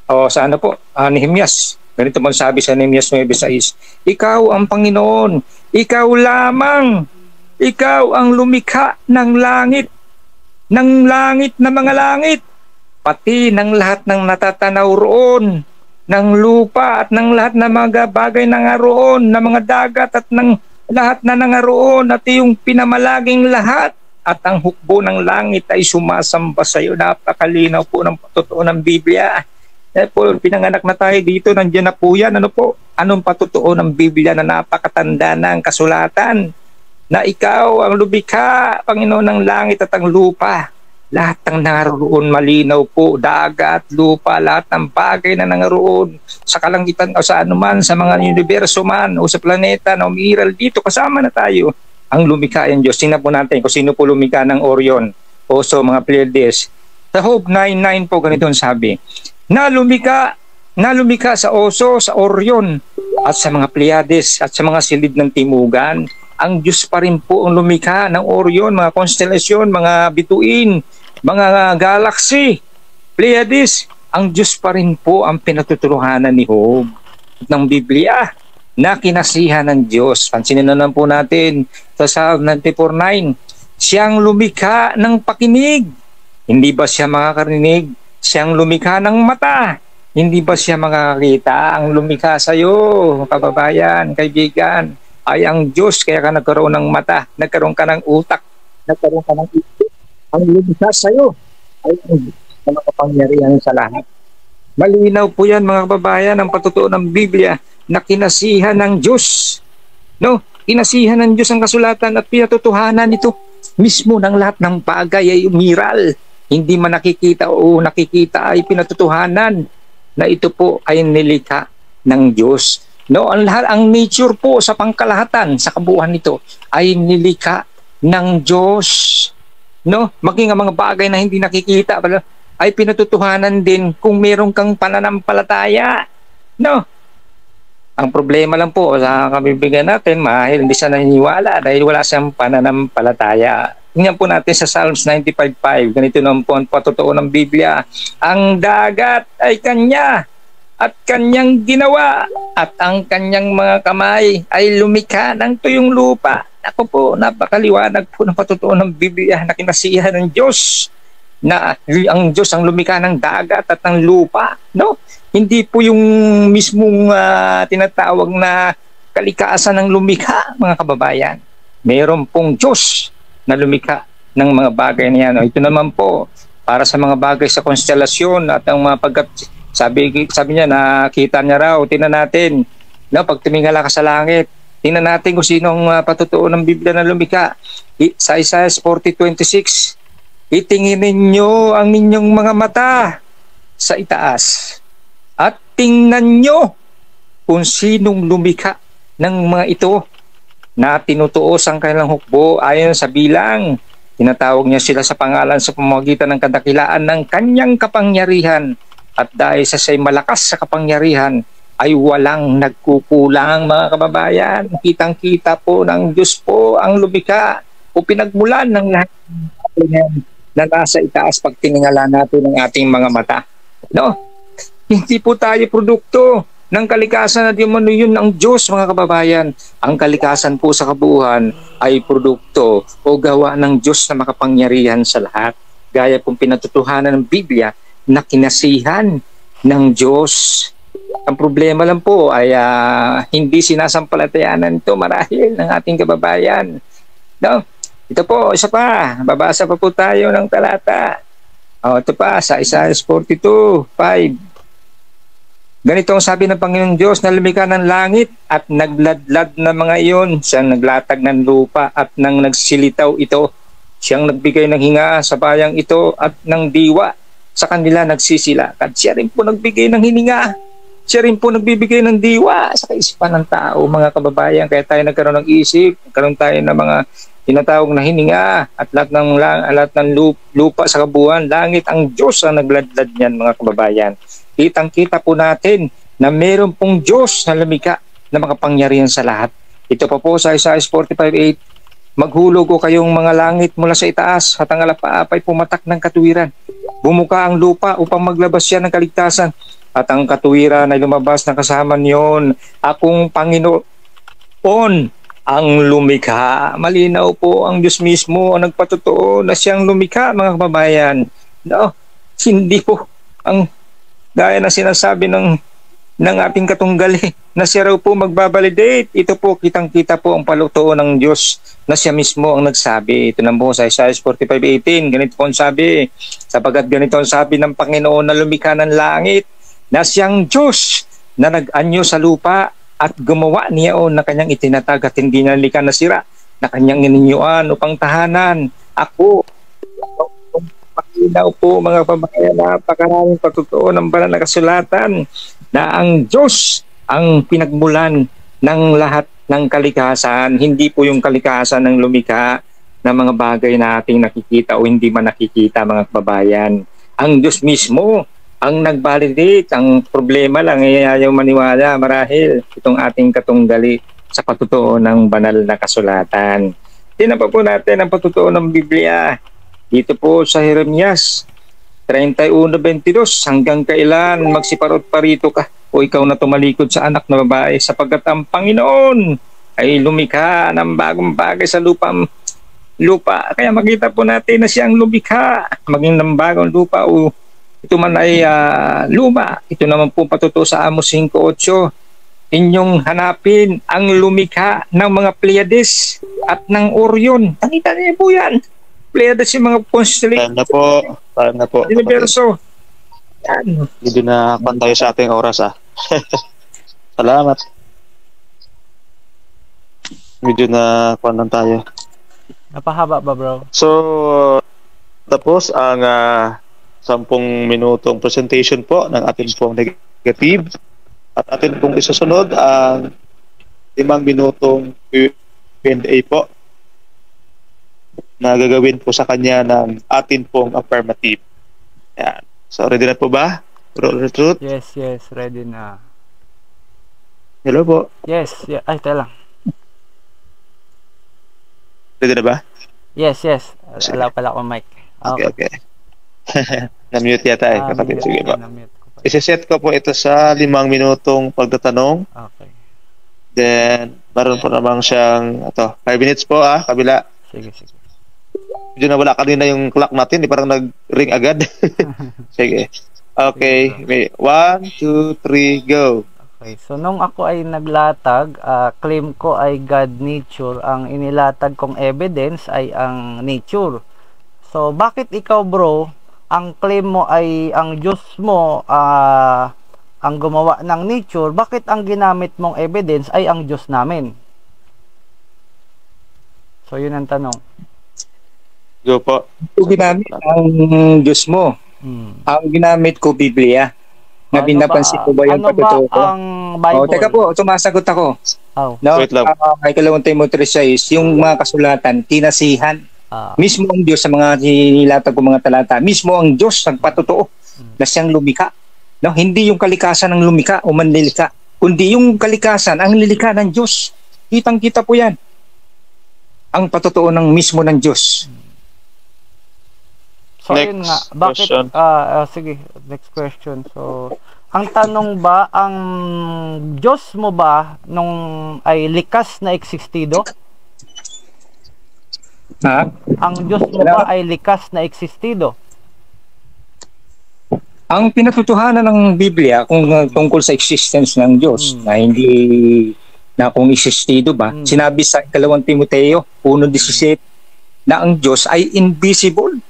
O sa ano po, Nehemias. Ganito mo sabi sa Nehemias 9:6. Ikaw ang Panginoon, ikaw lamang, ikaw ang lumikha ng langit na mga langit, pati ng lahat ng natatanaw roon, ng lupa at ng lahat ng mga bagay na nga roon, ng mga dagat at ng lahat na nangaroon at yung pinamalaging lahat at ang hukbo ng langit ay sumasamba sa iyo. Napakalinaw po ng patutuo ng Biblia. Po, pinanganak na tayo dito, nandiyan na po yan. Ano po? Anong patutuo ng Biblia na napakatanda ng kasulatan? Na ikaw ang lumikha, Panginoon ng langit at ang lupa. Lahat ng naroon malinaw po, dagat, lupa, lahat ng bagay na nangaroon sa kalangitan o sa anuman, sa mga universo man o sa planeta na umiiral dito, kasama na tayo ang lumikha ng Diyos. Tingnan po natin kung sino po lumikha ng Orion o so mga Pleiades. Sa Job 9:9 po ganito ang sabi, na lumikha sa oso, sa Orion at sa mga Pleiades at sa mga silid ng timugan. Ang Diyos pa rin po ang lumikha ng Orion, mga konstelasyon, mga bituin, mga galaxy, Pleiades. Ang Diyos pa rin po ang pinatutulungan ni Job ng Biblia na kinasihan ng Diyos. Pansinin na lang po natin sa Psalm 94:9. Siyang lumikha ng pakinig. Hindi ba siya makakarinig? Siyang lumikha ng mata. Hindi ba siya makakita? Ang lumikha sa iyo, kababayan, kaibigan, ay ang Diyos. Kaya ka nagkaroon ng mata, nagkaroon ka ng utak, nagkaroon ka ng isip. Ang lumikha sa iyo ay ang Diyos na makapangyarihan sa lahat. Malinaw po yan mga kababayan, ang patutuo ng Biblia na kinasihan ng Diyos. No? Kinasihan ng Diyos ang kasulatan at pinatutuhanan ito mismo ng lahat ng bagay ay umiral. Hindi man nakikita o nakikita ay pinatutuhanan na ito po ay nilikha ng Diyos. No, ang nature po sa pangkalahatan sa kabuuan nito ay nilikha ng Diyos. No, maging ang mga bagay na hindi nakikita ay pinatutuhanan din kung meron kang pananampalataya. No. Ang problema lang po sa kabibigyan natin, mahal hindi siya naniniwala dahil wala siyang pananampalataya. Tingnan po natin sa Psalms 95:5. Ganito naman po ang patutuo ng Biblia. Ang dagat ay kanya at kanyang ginawa at ang kanyang mga kamay ay lumikha ng tuyong lupa. Ako po, napakaliwanag po ng patutuo ng Biblia na kinasihan ng Diyos na ang Diyos ang lumikha ng dagat at ng lupa. No? Hindi po yung mismong tinatawag na kalikasan ng lumikha, mga kababayan. Meron pong Diyos na lumikha ng mga bagay na yan. Ito naman po, para sa mga bagay sa konstelasyon at ang mga sabi niya, nakita niya raw, tingnan natin, no, pag tumingala ka sa langit, tingnan natin kung sinong patutuo ng Biblia na lumikha. Sa Isaiah 40:26, itingin ninyo ang inyong mga mata sa itaas at tingnan nyo kung sinong lumikha ng mga ito na tinutuos ang kanilang hukbo ayon sa bilang Tinatawag niya sila sa pangalan sa pamamagitan ng kadakilaan ng kanyang kapangyarihan. At dahil sa siya'y malakas sa kapangyarihan, ay walang nagkukulang, mga kababayan. Kitang-kita po ng Diyos po ang lumikha o pinagmulan ng lahat na nasa itaas pag tiningala natin ng ating mga mata. No? Hindi po tayo produkto ng kalikasan na di umano yun ng Diyos, mga kababayan. Ang kalikasan po sa kabuuan ay produkto o gawa ng Diyos na makapangyarihan sa lahat. Gaya pong pinatutuhanan ng Biblia na kinasihan ng Diyos. Ang problema lang po ay hindi sinasampalatayanan ito marahil ng ating kababayan. No? Ito po, isa pa. Babasa pa po tayo ng talata. Ito pa, sa Isaiah 42:5. Ganito ang sabi ng Panginoong Diyos na lumikha ng langit at nagladlad na mga iyon. Siyang naglatag ng lupa at nang nagsilitaw ito. Siyang nagbigay ng hinga sa bayang ito at ng diwa sa kanila nagsisilakad. Siya rin po nagbigay ng hininga. Siya rin po nagbibigay ng diwa sa kaisipan ng tao, mga kababayan. Kaya tayo nagkaroon ng isip, nagkaroon tayo ng mga tinatawag na hininga at lahat ng lupa sa kabuuan. Langit ang Diyos ang nagladlad niyan, mga kababayan. Kitang-kita po natin na meron pong Diyos na lumikha na makapangyarihan sa lahat. Ito pa po sa Isaiah 45:8. Maghulog o kayong mga langit mula sa itaas at ang alapaapay pumatak ng katuwiran. Bumuka ang lupa upang maglabas siya ng kaligtasan at ang katuwiran ay lumabas na kasama niyon. Akong Panginoon ang lumikha. Malinaw po ang Diyos mismo ang nagpatotoo na siyang lumikha, mga kababayan. No, hindi po ang gaya na sinasabi ng ating katunggali na siya raw po magbabalidate. Ito po, kitang-kita po ang palutoo ng Diyos na siya mismo ang nagsabi. Ito na po sa Isaiah 45:18. Ganito po ang sabi. Sapagat ganito ang sabi ng Panginoon na lumikha ng langit, na siyang Diyos na nag-anyo sa lupa at gumawa niyaon na kanyang itinatag at hindi na likha na sira, na kanyang ininyuan upang tahanan. Ako, pakinaw po, mga kababayan, napakaraming patutuo ng banal na kasulatan na ang Diyos ang pinagmulan ng lahat ng kalikasan. Hindi po yung kalikasan ng lumikha ng mga bagay na ating nakikita o hindi man nakikita, mga kababayan. Ang Diyos mismo ang nag-validate. Ang problema lang ay ayaw maniwala marahil itong ating katunggali sa patutuo ng banal na kasulatan. Tingnan pa po natin ang patutuo ng Biblia. Dito po sa Jeremias 31:22, hanggang kailan magsiparot-parito ka o ikaw na tumalikod sa anak na babae, sapagkat ang Panginoon ay lumikha ng bagong bagay sa lupa. Kaya makita po natin na siyang lumikha maging ng bagong lupa o ito man ay luma. Ito naman po patutuo sa Amos 5:8. Inyong hanapin ang lumikha ng mga Pleiades at ng Orion. Nakita niyo po yan. Pleiades yung mga constellation. Paano po. Universo. Yan. Hindi na tayo sa ating oras Salamat. Medyo na paano tayo. Napahaba ba, bro? So, tapos ang 10 minutong presentation po ng ating pong negative at atin pong isusunod ang 5 minutong Q&A po na gagawin po sa kanya ng atin pong affirmative. Yan. So, ready na po ba? Truth? Yes, ready na. Hello po. Yes, ay, tala. Ready na ba? Yes. Wala pala akong mic. Okay. Na-mute yata kapatid. Sige po. Na-mute ko pa. Isi-set ko po ito sa 5 minutong pagtatanong. Okay. Then, meron po namang siyang 5 minutes po kabila. Sige. Medyo nawala kanina yung clock natin, parang nag-ring agad. Sige. Okay. 1, 2, 3, go. Okay. So, nung ako ay naglatag, claim ko ay God nature. Ang inilatag kong evidence ay ang nature. So, bakit ikaw, bro, ang claim mo ay ang Diyos mo ang gumawa ng nature, bakit ang ginamit mong evidence ay ang Diyos namin? So, yun ang tanong. Go po. Ito ginamit ang Diyos mo. Ang ginamit ko, Biblia. Na binapansin ko ba yung patutuo ko? Ang Bible? Teka po, sumasagot ako. Oh. No, Wait lang. May 2 Timothy 6, yung mga kasulatan, kinasihan Mismo ang Diyos sa mga nilatag ko mga talata, mismo ang Diyos nagpatotoo na siyang lumikha. No, hindi yung kalikasan ang lumikha o manlilikha, kundi yung kalikasan ang lilikha ng Diyos. Kitang-kita po 'yan. Ang patotoo ng mismo ng Diyos. So yun nga, bakit sige, next question. So ang tanong ba, ang Diyos mo ba nung ay likas na eksistido? Ha? Ang Diyos mo ba ay likas na eksistido? Ang pinatutuhanan ng Biblia kung tungkol sa existence ng Diyos na hindi na kung existido ba, sinabi sa 2 Timoteo 1:17 na ang Diyos ay invisible.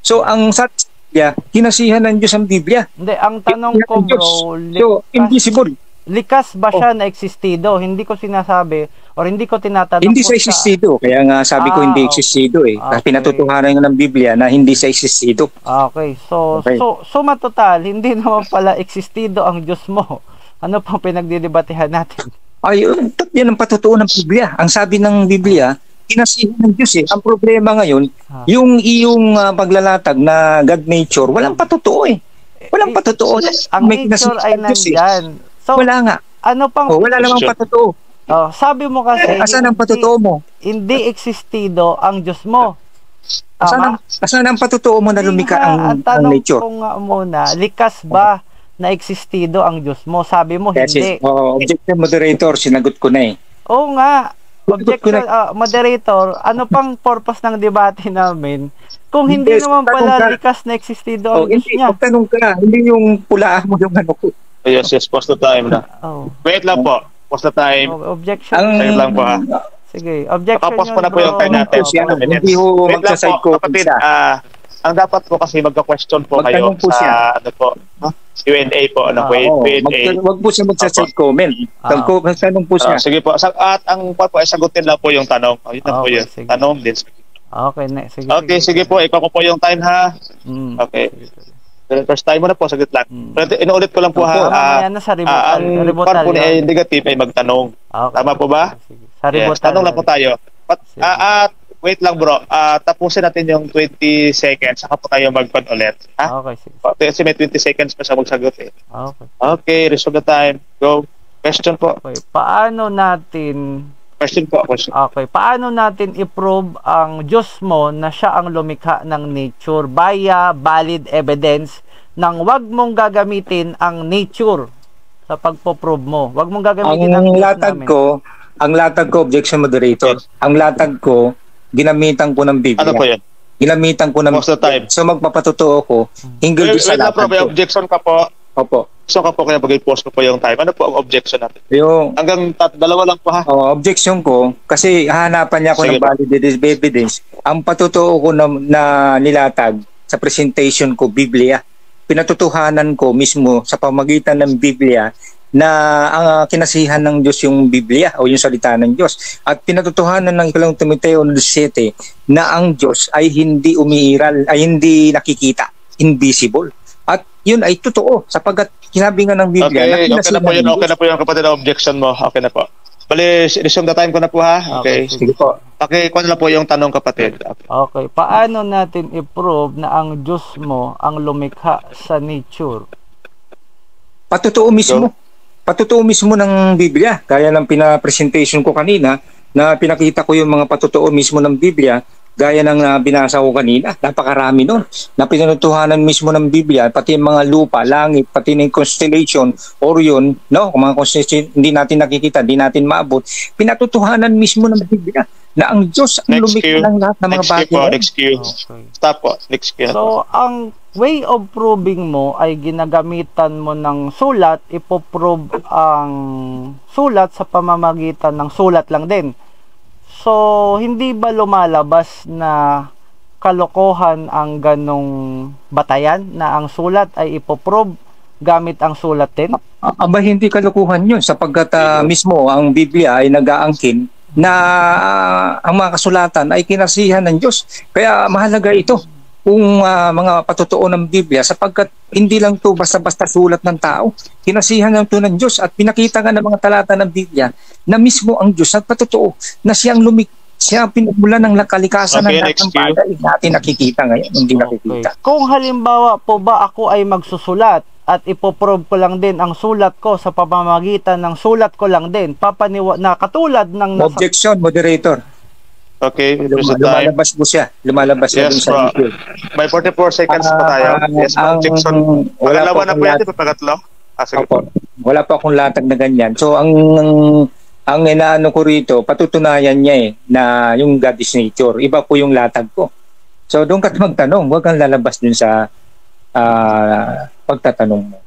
So ang sa Biblia, kinasihan ng Diyos ang Biblia. Hindi, ang tanong ko bro, invisible. Likas ba siya na eksistido? Hindi ko sinasabi or hindi ko tinatanong hindi sa existido. Kaya nga sabi ko hindi existido eh. Kasi pinatutuhanan ng Biblia na hindi sa existido. Okay. So suma total, hindi naman pala existido ang Diyos mo. Ano pang pinagdidebatehan natin? Ay, yan ang patutuo ng Biblia. Ang sabi ng Biblia, kinasihan ng Diyos eh. Ang problema ngayon, yung iyong paglalatag na God nature, walang patutuo eh. Walang patutuo. Ang nature ay nandyan. So, wala nga. Ano pang... wala namang patutuo. Sabi mo kasi... asan ang patutuo mo? Hindi existido ang Diyos mo. Asan ang patutuo mo na lumikha ang nature? Tanong ko nga muna, likas ba na existido ang Diyos mo? Sabi mo, hindi. Objection moderator, sinagot ko na eh. Oo nga. Objection moderator, ano pang purpose ng debate namin? Kung hindi naman pala likas na existido ang Diyos niya. Magtanong ka, hindi yung pulaan mo yung ano ko. Yes, post the time na. Wait lang po. Post the time. Objection. Sige lang po ha. Sige, objection Tapos po na po yung time natin. Hindi ho magsaside ko. Kapatid, ang dapat po kasi magka-question po kayo sa ano po, Q&A po. Wag po siya magsaside comment. Tanong po siya. Sige po. At ang po ay sagutin lang po yung tanong. Yun na po yun. Tanong din. Okay, sige. Okay, sige po. Ikaw ko po yung time ha. Okay. First time mo na po, sagot lang. Pero inuulit ko lang po ha. Ang part po ay negative ay magtanong. Tama po ba? Yes, tanong lang po tayo. Wait lang bro, tapusin natin yung 20 seconds, saka po tayo mag-con ulit. Ha? Okay, sige. Kasi may 20 seconds pa siya magsagot eh. Okay, resume the time. Go. Question po. Okay, paano natin... Question po. Okay, paano natin i-prove ang Diyos mo na siya ang lumikha ng nature via valid evidence nang wag mong gagamitin ang nature sa pagpo-prove mo. Wag mong gagamitin ang latag ko. Ang latag ko, objection moderator. Yes. Ang latag ko, ginamitan ko ng Biblia. Ano po yan? Ginamitan ko ng Biblia. So magpapatotoo ko hinggil sa latag ko. Objection ka po. Opo. So ka po kaya pag-post ko po yung time. Ano po ang objection natin? Hanggang dalawa lang po ha. Objection ko kasi hahanapan niya ako ng valid evidence. Ang patutuo ko na nilatag sa presentation ko, Biblia. Pinatutuhanan ko mismo sa pamagitan ng Biblia na ang kinasihan ng Diyos yung Biblia o yung salita ng Diyos. At pinatutuhanan ng 2 Timoteo 1:7 na ang Diyos ay hindi umiiral, ay hindi nakikita, invisible. At yun ay totoo sapagkat sinabi nga ng Biblia. Okay na po yung kapatid na objection mo. Okay na po. Bali, resume the time ko na po ha. Okay. Sige po. Okay, kung na po yung tanong kapatid. Okay. Paano natin i-prove na ang Diyos mo ang lumikha sa nature? Patutuo mismo. Patutuo mismo ng Biblia. Kaya ng pina-presentation ko kanina na pinakita ko yung mga patutuo mismo ng Biblia. Gaya ng binasa ko kanina, napakarami nun. Na pinutuhanan mismo ng Biblia, pati yung mga lupa, langit, pati yung constellation, Orion, no? Kung mga constellation hindi natin nakikita, hindi natin maabot, pinatutuhanan mismo ng Biblia na ang Diyos ang lumikha ng lahat ng mga bagay. Next Q. Stop po. Next Q. So, ang way of proving mo ay ginagamitan mo ng sulat, ipoprove ang sulat sa pamamagitan ng sulat lang din. So, hindi ba lumalabas na kalokohan ang ganong batayan na ang sulat ay ipoprove gamit ang sulat din? Aba, hindi kalokohan yun sapagkat mismo ang Biblia ay nag-aangkin na ang mga kasulatan ay kinasihan ng Diyos. Kaya mahalaga ito kung mga patutuo ng Biblia sapagkat hindi lang to basta-basta sulat ng tao. Kinasihan lang to ng Diyos at pinakita nga ng mga talata ng Biblia na mismo ang Diyos at patutuo na siyang Siya ang pinagmula ng kalikasan Okay, ng lahat next ng cue. bagay. Natin nakikita ngayon, hindi nakikita. Kung halimbawa po ba ako ay magsusulat at ipoprove ko lang din ang sulat ko sa pamamagitan ng sulat ko lang din, na katulad ng Objection, moderator. Okay, use the time. Lumalabas po siya. Lumalabas siya dun Yes, sa bro. issue. May 44 seconds pa tayo. Yes, objection. Wala Pangalawa po na po akong yan, lat- di ba pangatlo? Sige. Opo. Wala pa akong latag na ganyan. So, ang inaano ko rito, patutunayan niya na yung God is nature. Iba po yung latag ko. So, doon ka magtanong. Huwag kang lalabas dun sa pagtatanong mo.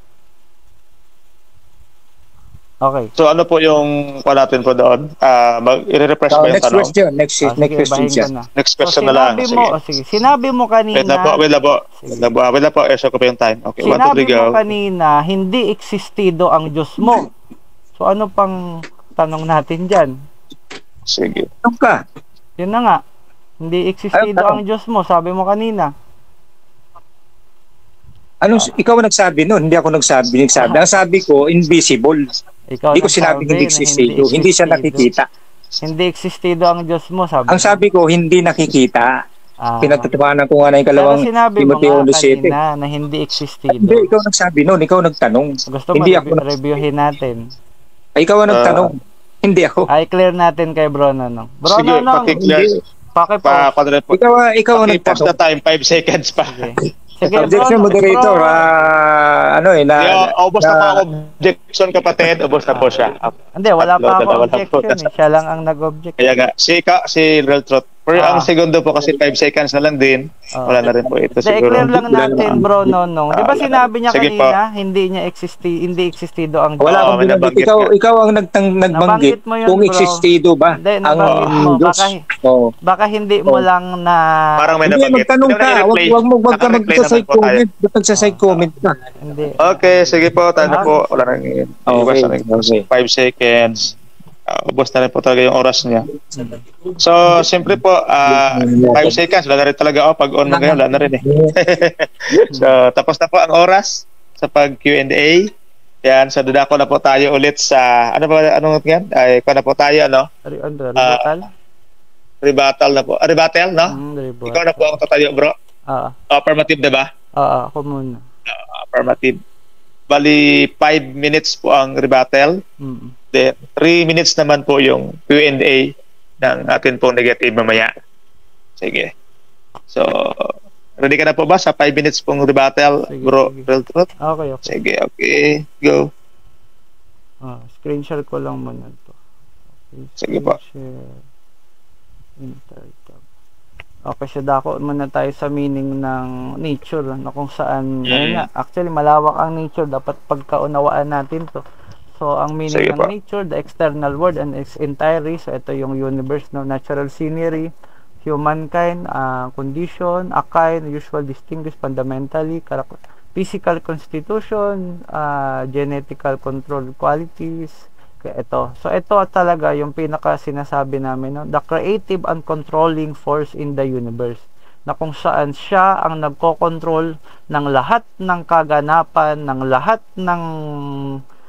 Okay. So ano po yung natin po doon? I-refresh So, ba yung next tanong? question. Next Sige, question bahin siya. ko na. Next So, question na lang. sinabi Sige. mo, sige, sinabi mo kanina, Wait na po. I-show ko pa yung time. Okay, 1, 2, 3, sinabi go. mo kanina, hindi existido ang Diyos mo. So, ano pang tanong natin dyan? Sige. Ano ka? Yun na nga. Hindi existido Ayun, ang Diyos mo, sabi mo kanina. Ikaw ang nagsabi nun, hindi ako nagsabi. Ang sabi ko, invisible. Ikaw Hindi ko sinabing hindi nagsabi na existido. Hindi siya nakikita. Hindi existido ang Diyos mo, sabi Ang sabi ko, hindi nakikita. Ah. Pinagtatawanan ko nga na yung Pero kalawang sinabi mo Timoteo nga 1:7. kanina na hindi existido. Hindi, ikaw nagsabi nun. Ikaw nagtanong. Gusto mo Hindi ako reviewin natin. Ikaw ang nagtanong. Hindi ako. Ay, clear natin kay Bro Nonong. Bro Sige, Nonong, paki-clear. paki-post. Ikaw ang Paki-post nagtanong. na time, 5 seconds pa. Sige, Bro, Objection, moderator. Ubos na pa ako objection, kapatid. Ubos na po siya. Hindi, wala pa ako Wala po. objection. Siya lang ang nag-object. Kaya nga, si Real Truth. Pero ang segundo po kasi 5 seconds na lang din. Wala na rin po ito Hindi, siguro. clear lang natin, Bro Nonong. Di ba sinabi niya Sige kanina, hindi existido ang Diyos? Wala akong may binanggit. nabanggit Ikaw ang nabanggit Nabanggit mo yun, kung bro. existido ba Hindi, ang nabanggit mo. Diyos. Oo. Baka hindi mo lang na... Parang may Hindi, nabanggit. magtanong ka. I-replay. Wag ka Naka-replay magsaside naman po tayo. comment. Ba't magsaside comment ka? Hindi. Okay, sige po. Tayo na po. Wala nang iwas na rin. Okay. 5 seconds. Ubos na rin po talaga yung oras niya. So, siyempre po, 5 seconds. Wala na rin talaga. Pag on mo ngayon, wala na rin eh. So, tapos na po ang oras sa pag-Q&A. Yan, so dudako na po tayo ulit sa, anong yan? Ay, na po tayo, ano? Rebuttal? Rebuttal na po. Rebuttal, no? Rebuttal. Ikaw na po ang tatayo, bro. Affirmative, diba? Ako muna. Affirmative. Bali, 5 minutes po ang rebuttal. Then, 3 minutes naman po yung Q&A ng atin pong negative mamaya. Sige. So, ready ka na po ba sa 5 minutes pong rebuttal, Sige, bro? sige. Real Truth? Okay. Sige, okay. Go. Screen share ko lang muna to. Sige po. Share. Intertab. Okay, so dako muna tayo sa meaning ng nature na kung saan ayun nga, actually malawak ang nature, dapat pagkaunawaan natin to. So ang meaning Sige ng po. nature, the external world and its entirety. So ito yung universe, no, natural scenery, humankind, condition, a kind, usual, distinguished, fundamentally, physical constitution, genetical control qualities. Kaya ito. So ito talaga yung pinaka sinasabi namin, no? The creative and controlling force in the universe, na kung saan siya ang nagko-control ng lahat ng kaganapan, ng lahat ng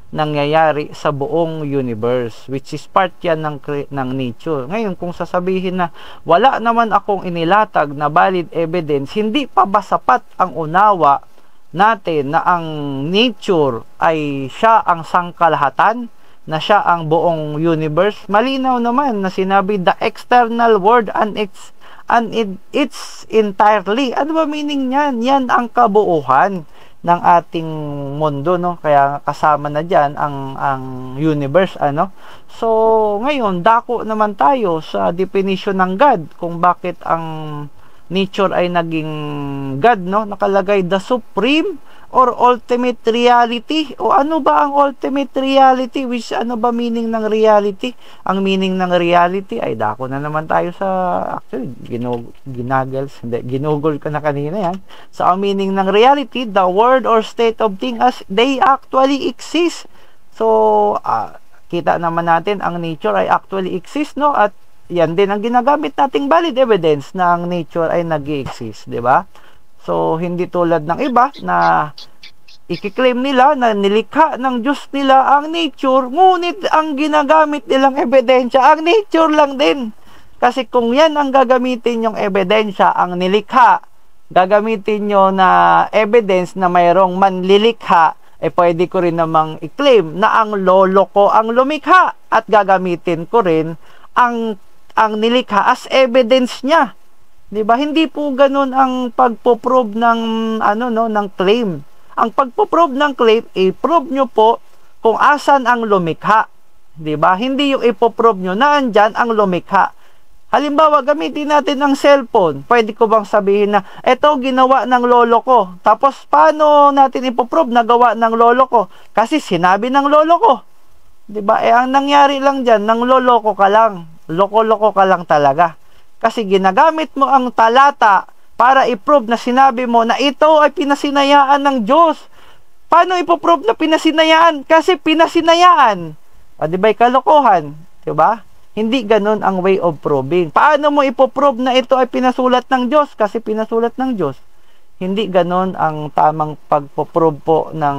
nangyayari sa buong universe, which is part yan ng nature. Ngayon, kung sasabihin na wala naman akong inilatag na valid evidence, hindi pa ba sapat ang unawa natin na ang nature ay siya ang sangkalahatan, na siya ang buong universe? Malinaw naman na sinabi the external world and it's entirely. Ano ba meaning niyan? Yan ang kabuuhan ng ating mundo, no? Kaya kasama na diyan ang universe, ano? So, ngayon dako naman tayo sa definition ng God, kung bakit ang nature ay naging God, no? Nakalagay the supreme or ultimate reality. O ano ba ang ultimate reality? Which ano ba meaning ng reality? Ang meaning ng reality ay dako na naman tayo sa, actually ginugol ko na kanina yan. So ang meaning ng reality, the word or state of things as they actually exist. So kita naman natin ang nature ay actually exist, no? At yan din ang ginagamit nating valid evidence na ang nature ay nag-exist, di ba? So, hindi tulad ng iba na ikiklaim nila na nilikha ng Diyos nila ang nature, ngunit ang ginagamit nilang ebidensya, ang nature lang din. Kasi kung yan ang gagamitin yung ebidensya, ang nilikha, gagamitin nyo na evidence na mayroong manlilikha, pwede ko rin namang i-claim na ang lolo ko ang lumikha at gagamitin ko rin ang nilikha as evidence niya. 'Di ba? Hindi po ganoon ang pagpo-prove ng ng claim. Ang pagpo-prove ng claim, i-prove nyo po kung asan ang lumikha. 'Di ba? Hindi yung ipo-prove nyo na andyan ang lumikha. Halimbawa, gamitin natin ang cellphone. Pwede ko bang sabihin na, eto ginawa ng lolo ko. Tapos, paano natin ipoprove na gawa ng lolo ko? Kasi sinabi ng lolo ko. Diba? Ang nangyari lang dyan, ng lolo ko ka lang. Loko-loko ka lang talaga. Kasi ginagamit mo ang talata para iprove na sinabi mo na ito ay pinasinayaan ng Diyos. Paano ipoprove na pinasinayaan? Kasi pinasinayaan. Diba? Kalokohan. Diba? Hindi ganun ang way of proving. Paano mo ipoprove na ito ay pinasulat ng Diyos? Kasi pinasulat ng Diyos. Hindi ganun ang tamang pagpoprove po ng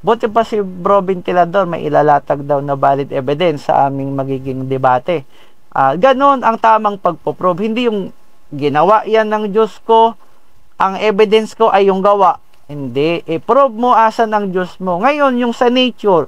Buti pa si Bro Ventilador may ilalatag daw na valid evidence sa aming magiging debate. Ganun ang tamang pagpoprove. Hindi yung ginawa yan ng Diyos ko, ang evidence ko ay yung gawa. Hindi. I-prove mo asan ang Diyos mo. Ngayon, yung sa nature,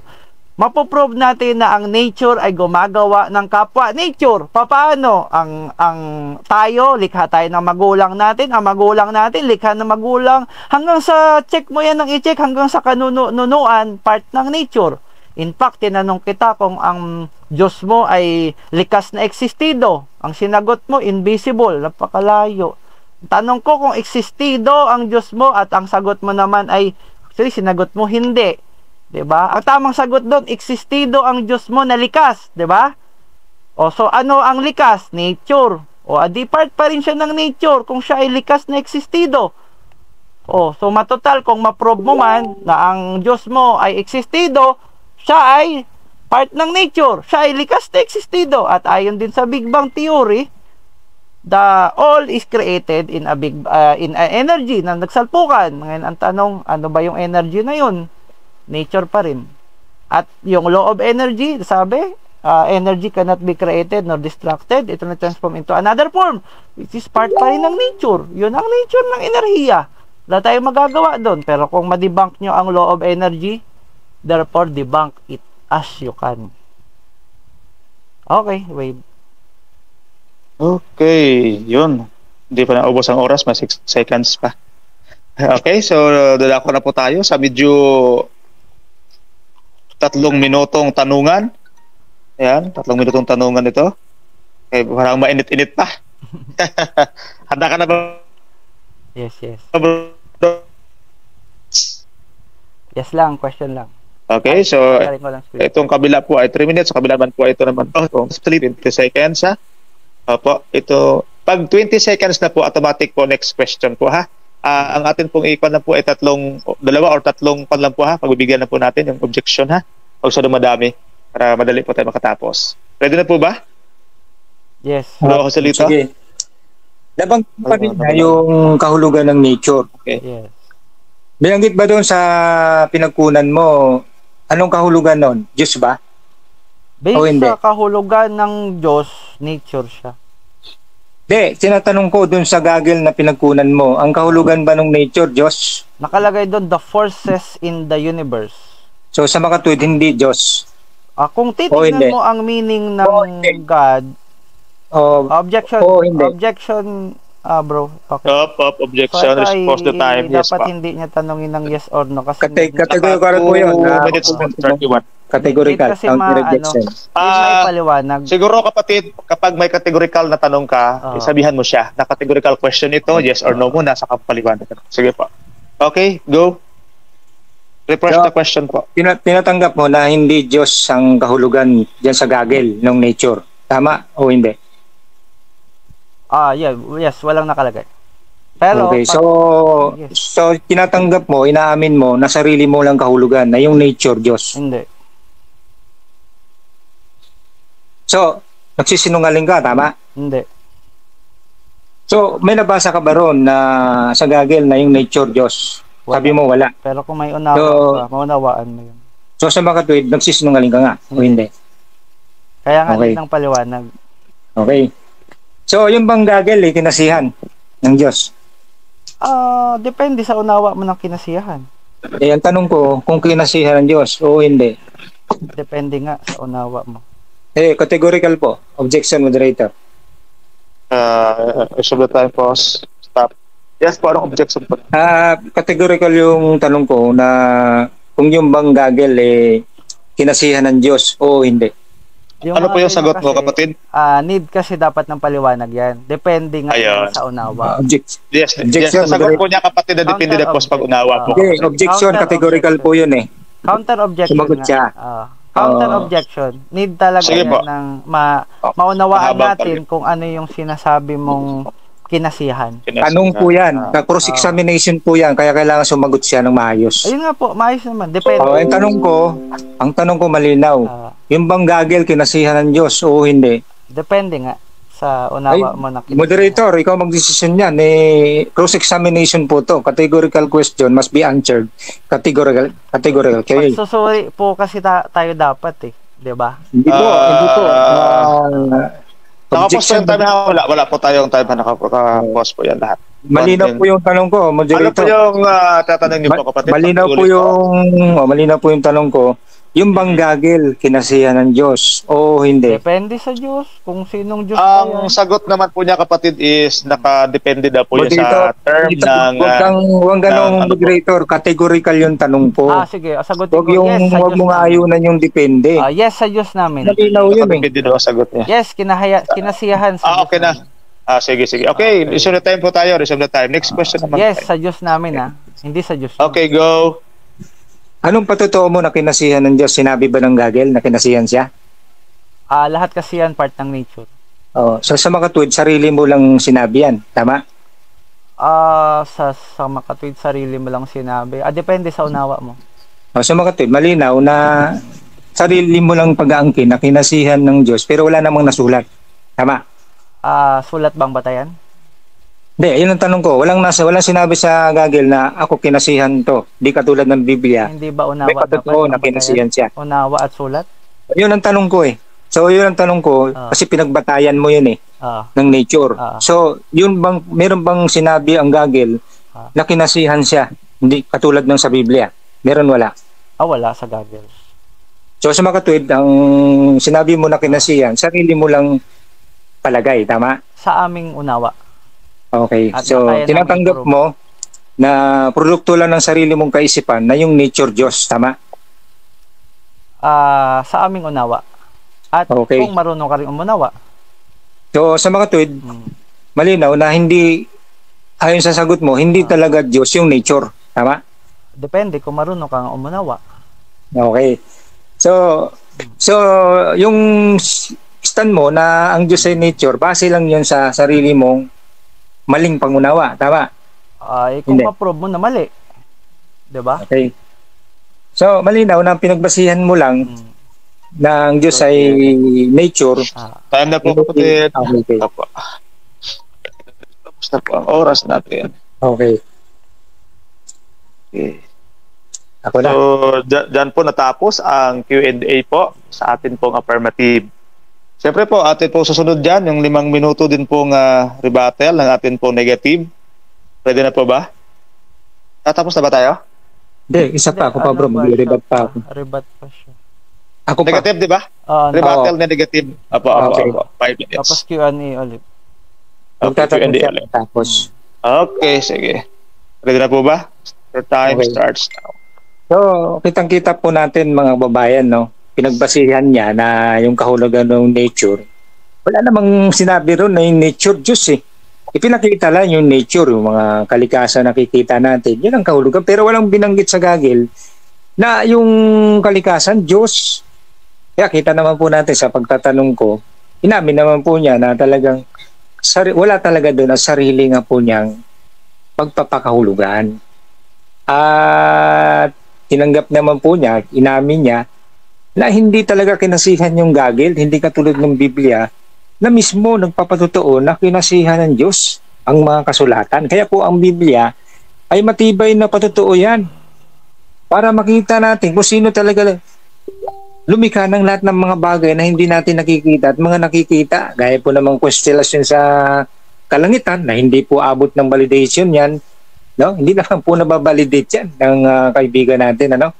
mapoprove natin na ang nature ay gumagawa ng kapwa nature. Paano? Ang tayo, likha tayo ng magulang natin. Ang magulang natin, likha ng magulang. Hanggang sa check mo yan ng i-check, hanggang sa kanunuan, part ng nature. In fact, tinanong kita kung ang Diyos mo ay likas na existido. Ang sinagot mo, invisible. Napakalayo. Tanong ko kung existido ang Diyos mo at ang sagot mo naman ay, actually, sinagot mo hindi. 'Di ba? Ang tamang sagot doon, existido ang Diyos mo na likas, 'di ba? So ano ang likas? Nature. Adi part pa rin siya ng nature kung siya ay likas na existido. So matotal kung ma-prove mo man na ang Diyos mo ay existido, siya ay part ng nature. Siya ay likas na existido at ayon din sa Big Bang theory, the all is created in a energy na nagsalpukan. Ngayon ang tanong, ano ba yung energy na 'yon? Nature pa rin. At yung law of energy, sabi, energy cannot be created nor distracted. Ito na transform into another form, which is part pa rin ng nature. Yun ang nature ng enerhiya. Wala tayong magagawa doon. Pero kung ma-debunk nyo ang law of energy, therefore debunk it as you can. Okay, wave. Okay, yun. Hindi pa naubos ang oras, mas 6 seconds pa. Okay, so dadako na po tayo sa medyo 3 minutong tanungan. Ayan, 3 minutong tanungan ito. Okay, parang mainit-init pa. Handa ka na ba? Yes. Yes lang, question lang. Okay, so itong kabila po ay 3 minutes. Sa kabila man po ito naman. 20 seconds ha. Opo, ito. Pag 20 seconds na po, automatic po next question po ha. Ang atin pong ikon na po ay 2 or 3 pan lang po ha. Pagbibigyan na po natin yung objection ha. Huwag sa dumadami para madali po tayo makatapos. Ready na po ba? Yes. Hello, Joselito? Sige. Labang pa rin na yung kahulugan ng nature. Okay. Yes. Binanggit ba doon sa pinagkunan mo, anong kahulugan nun? Diyos ba? Based sa kahulugan ng Diyos, nature siya. Tinatanong ko dun sa gagel na pinagkunan mo, ang kahulugan ba ng nature, Diyos? Nakalagay doon, the forces in the universe. So sa makatuwid, hindi Diyos. Kung titignan mo ang meaning ng God, objection, bro. Okay. Objection, so, response the time. Yes, dapat pa. hindi niya tanongin ng yes or no. Kasi categorical po yun. Categorical. Kasi paliwanag. Siguro kapatid, kapag may categorical na tanong ka, sabihan mo siya na categorical question ito, yes or no muna, sa kapaliwanag. Sige po. Okay, go. Refresh the question po. Tinatanggap mo na hindi Diyos ang kahulugan dyan sa gagel ng nature. Tama o hindi? Yes, walang nakalagay. Pero okay, so tinatanggap mo, inaamin mo na sarili mo lang kahulugan na yung nature Diyos. Hindi. So, nagsisinungaling ka, tama? Hindi. So, may nabasa ka ba ron na sa gagel na yung nature Diyos? Wala. Sabi mo wala. Pero kung may maunawaan mo yun. So, sa makatuwid, nagsisinungaling ka nga o hindi? Kaya nga din ng paliwanag. Okay. So, yung bang gagel, kinasihan ng Diyos? Depende sa unawa mo ng kinasiyahan. Ang tanong ko, kung kinasihan ng Diyos o hindi. Depende nga sa unawa mo. Categorical po. Objection, moderator. Issue of the time, pause. Stop. Yes po, anong objection po? Categorical yung tanong ko na kung yung bang gagel, kinasihan ng Diyos o hindi. Ano po yung sagot mo, kapatid? Need kasi dapat ng paliwanag yan. Depende nga yan sa unawa. Objection, sagot po niya, kapatid, na depende na po sa pag-unawa po. Okay, objection, categorical po yun eh. Counter-objection sumagot siya. Counter-objection. Need talaga yan ng maunawaan natin kung ano yung sinasabi mong kinasihan. Tanong po yan. Cross-examination po yan. Kaya kailangan sumagot siya ng maayos. Ayun nga po, maayos naman. Depende. Ang tanong ko malinaw. Yung bang gagel, kinasihan ng Diyos o hindi? Depende nga sa unawa mo na kinasihan. Moderator, ikaw magdesisyon yan. Cross-examination po to. Categorical question must be answered. Categorical. Okay. Susuri po kasi tayo dapat eh. Diba? Hindi po. Nakapos po yung time na wala po tayong time na nakapos po yan lahat. Malinaw po yung tanong ko, moderator. Ano po yung tatanong niyo po, kapatid? Malinaw po yung tanong ko. Yung bang gagel, kinasihan ng Diyos o hindi? Depende sa Diyos. Kung sinong Diyos ang sagot naman po niya, kapatid, is nakadepende na po yan sa term ng... Huwag ganong moderator, categorical yung tanong po. Sige, sagutin ko. Huwag mong ayunan yung depende. Yes, sa Diyos namin. Malinaw yun Depende daw ang sagot niya. Yes, kinasiyahan sa Diyos. Okay na. Sige. Okay, resume the time po tayo. Resume the time. Next question naman. Yes, sa Diyos namin Hindi sa Diyos. Okay, go. Anong patotoo mo na kinasihan ng Diyos? Sinabi ba ng gagel na kinasihan siya? Lahat kasi yan part ng nature. So sa makatwid, sarili mo lang sinabi yan. Tama? Sa makatwid, sarili mo lang sinabi. Depende sa unawa mo. Sa makatwid, malinaw na sarili mo lang pag-aangkin na kinasihan ng Diyos pero wala namang nasulat. Tama? Sulat bang batayan? Hindi, yun ang tanong ko. Walang sinabi sa gagel na ako kinasihan to. Di katulad ng Biblia. Hindi ba unawa may patotoo na kinasihan siya? Unawa at sulat? Yun ang tanong ko eh. So yun ang tanong ko kasi pinagbatayan mo yun eh ng nature. So yun bang meron bang sinabi ang gagel na kinasihan siya? Hindi katulad ng sa Biblia. Meron wala? Wala sa gagel. So sa makatwid, ang sinabi mo na kinasihan, sarili mo lang palagay, tama? Sa aming unawa. Okay. So, tinatanggap mo na produkto lang ng sarili mong kaisipan na yung nature Diyos, tama? Sa aming unawa. At kung marunong ka rin umunawa. So, sa mga tuwid, malinaw na hindi, ayon sa sagot mo, hindi talaga Diyos yung nature, tama? Depende kung marunong kang umunawa. Okay. So yung stand mo na ang Diyos ay nature, base lang yun sa sarili mong maling pangunawa, tama? Kung ma-prove mo na mali. Diba? Okay. So, malinaw na pinagbasihan mo lang na ang Diyos ay nature. Time na po, kapatid. Okay. Tapos na po ang oras natin. Okay. Ako na. So, dyan po natapos ang Q&A po sa atin pong affirmative. Siyempre po, atin po susunod dyan, yung 5 minuto din pong rebuttal ng atin pong negative. Pwede na po ba? Tatapos na ba tayo? Hindi, isa pa ako pa bro, mag-rebut pa ako. Rebut pa siya. Ako pa. Negative, di ba? Rebuttal na negative. Apo. 5 minutes. Tapos Q&A ulit. Q&A. Tapos. Okay, sige. Ready na po ba? Your time starts now. So, kitang-kita po natin mga babayan, no? Pinagbasihan niya na yung kahulugan ng nature. Wala namang sinabi ron na yung nature Diyos eh. Ipinakita lang yung nature, yung mga kalikasan nakikita natin. Yan ang kahulugan. Pero walang binanggit sa gagil na yung kalikasan Diyos. Kaya kita naman po natin sa pagtatanong ko, inamin naman po niya na talagang wala talaga doon ang sarili nga po niyang pagpapakahulugan. At tinanggap naman po niya, inamin niya, na hindi talaga kinasihan yung gagil, hindi katulad ng Biblia, na mismo nagpapatotoo na kinasihan ng Diyos ang mga kasulatan. Kaya po ang Biblia ay matibay na patotoo yan. Para makita natin kung sino talaga lumikha ng lahat ng mga bagay na hindi natin nakikita at mga nakikita. Gaya po namang constellation sa kalangitan na hindi po abot ng validation yan. No? Hindi naman po nababalidate yan ng kaibigan natin. Ano?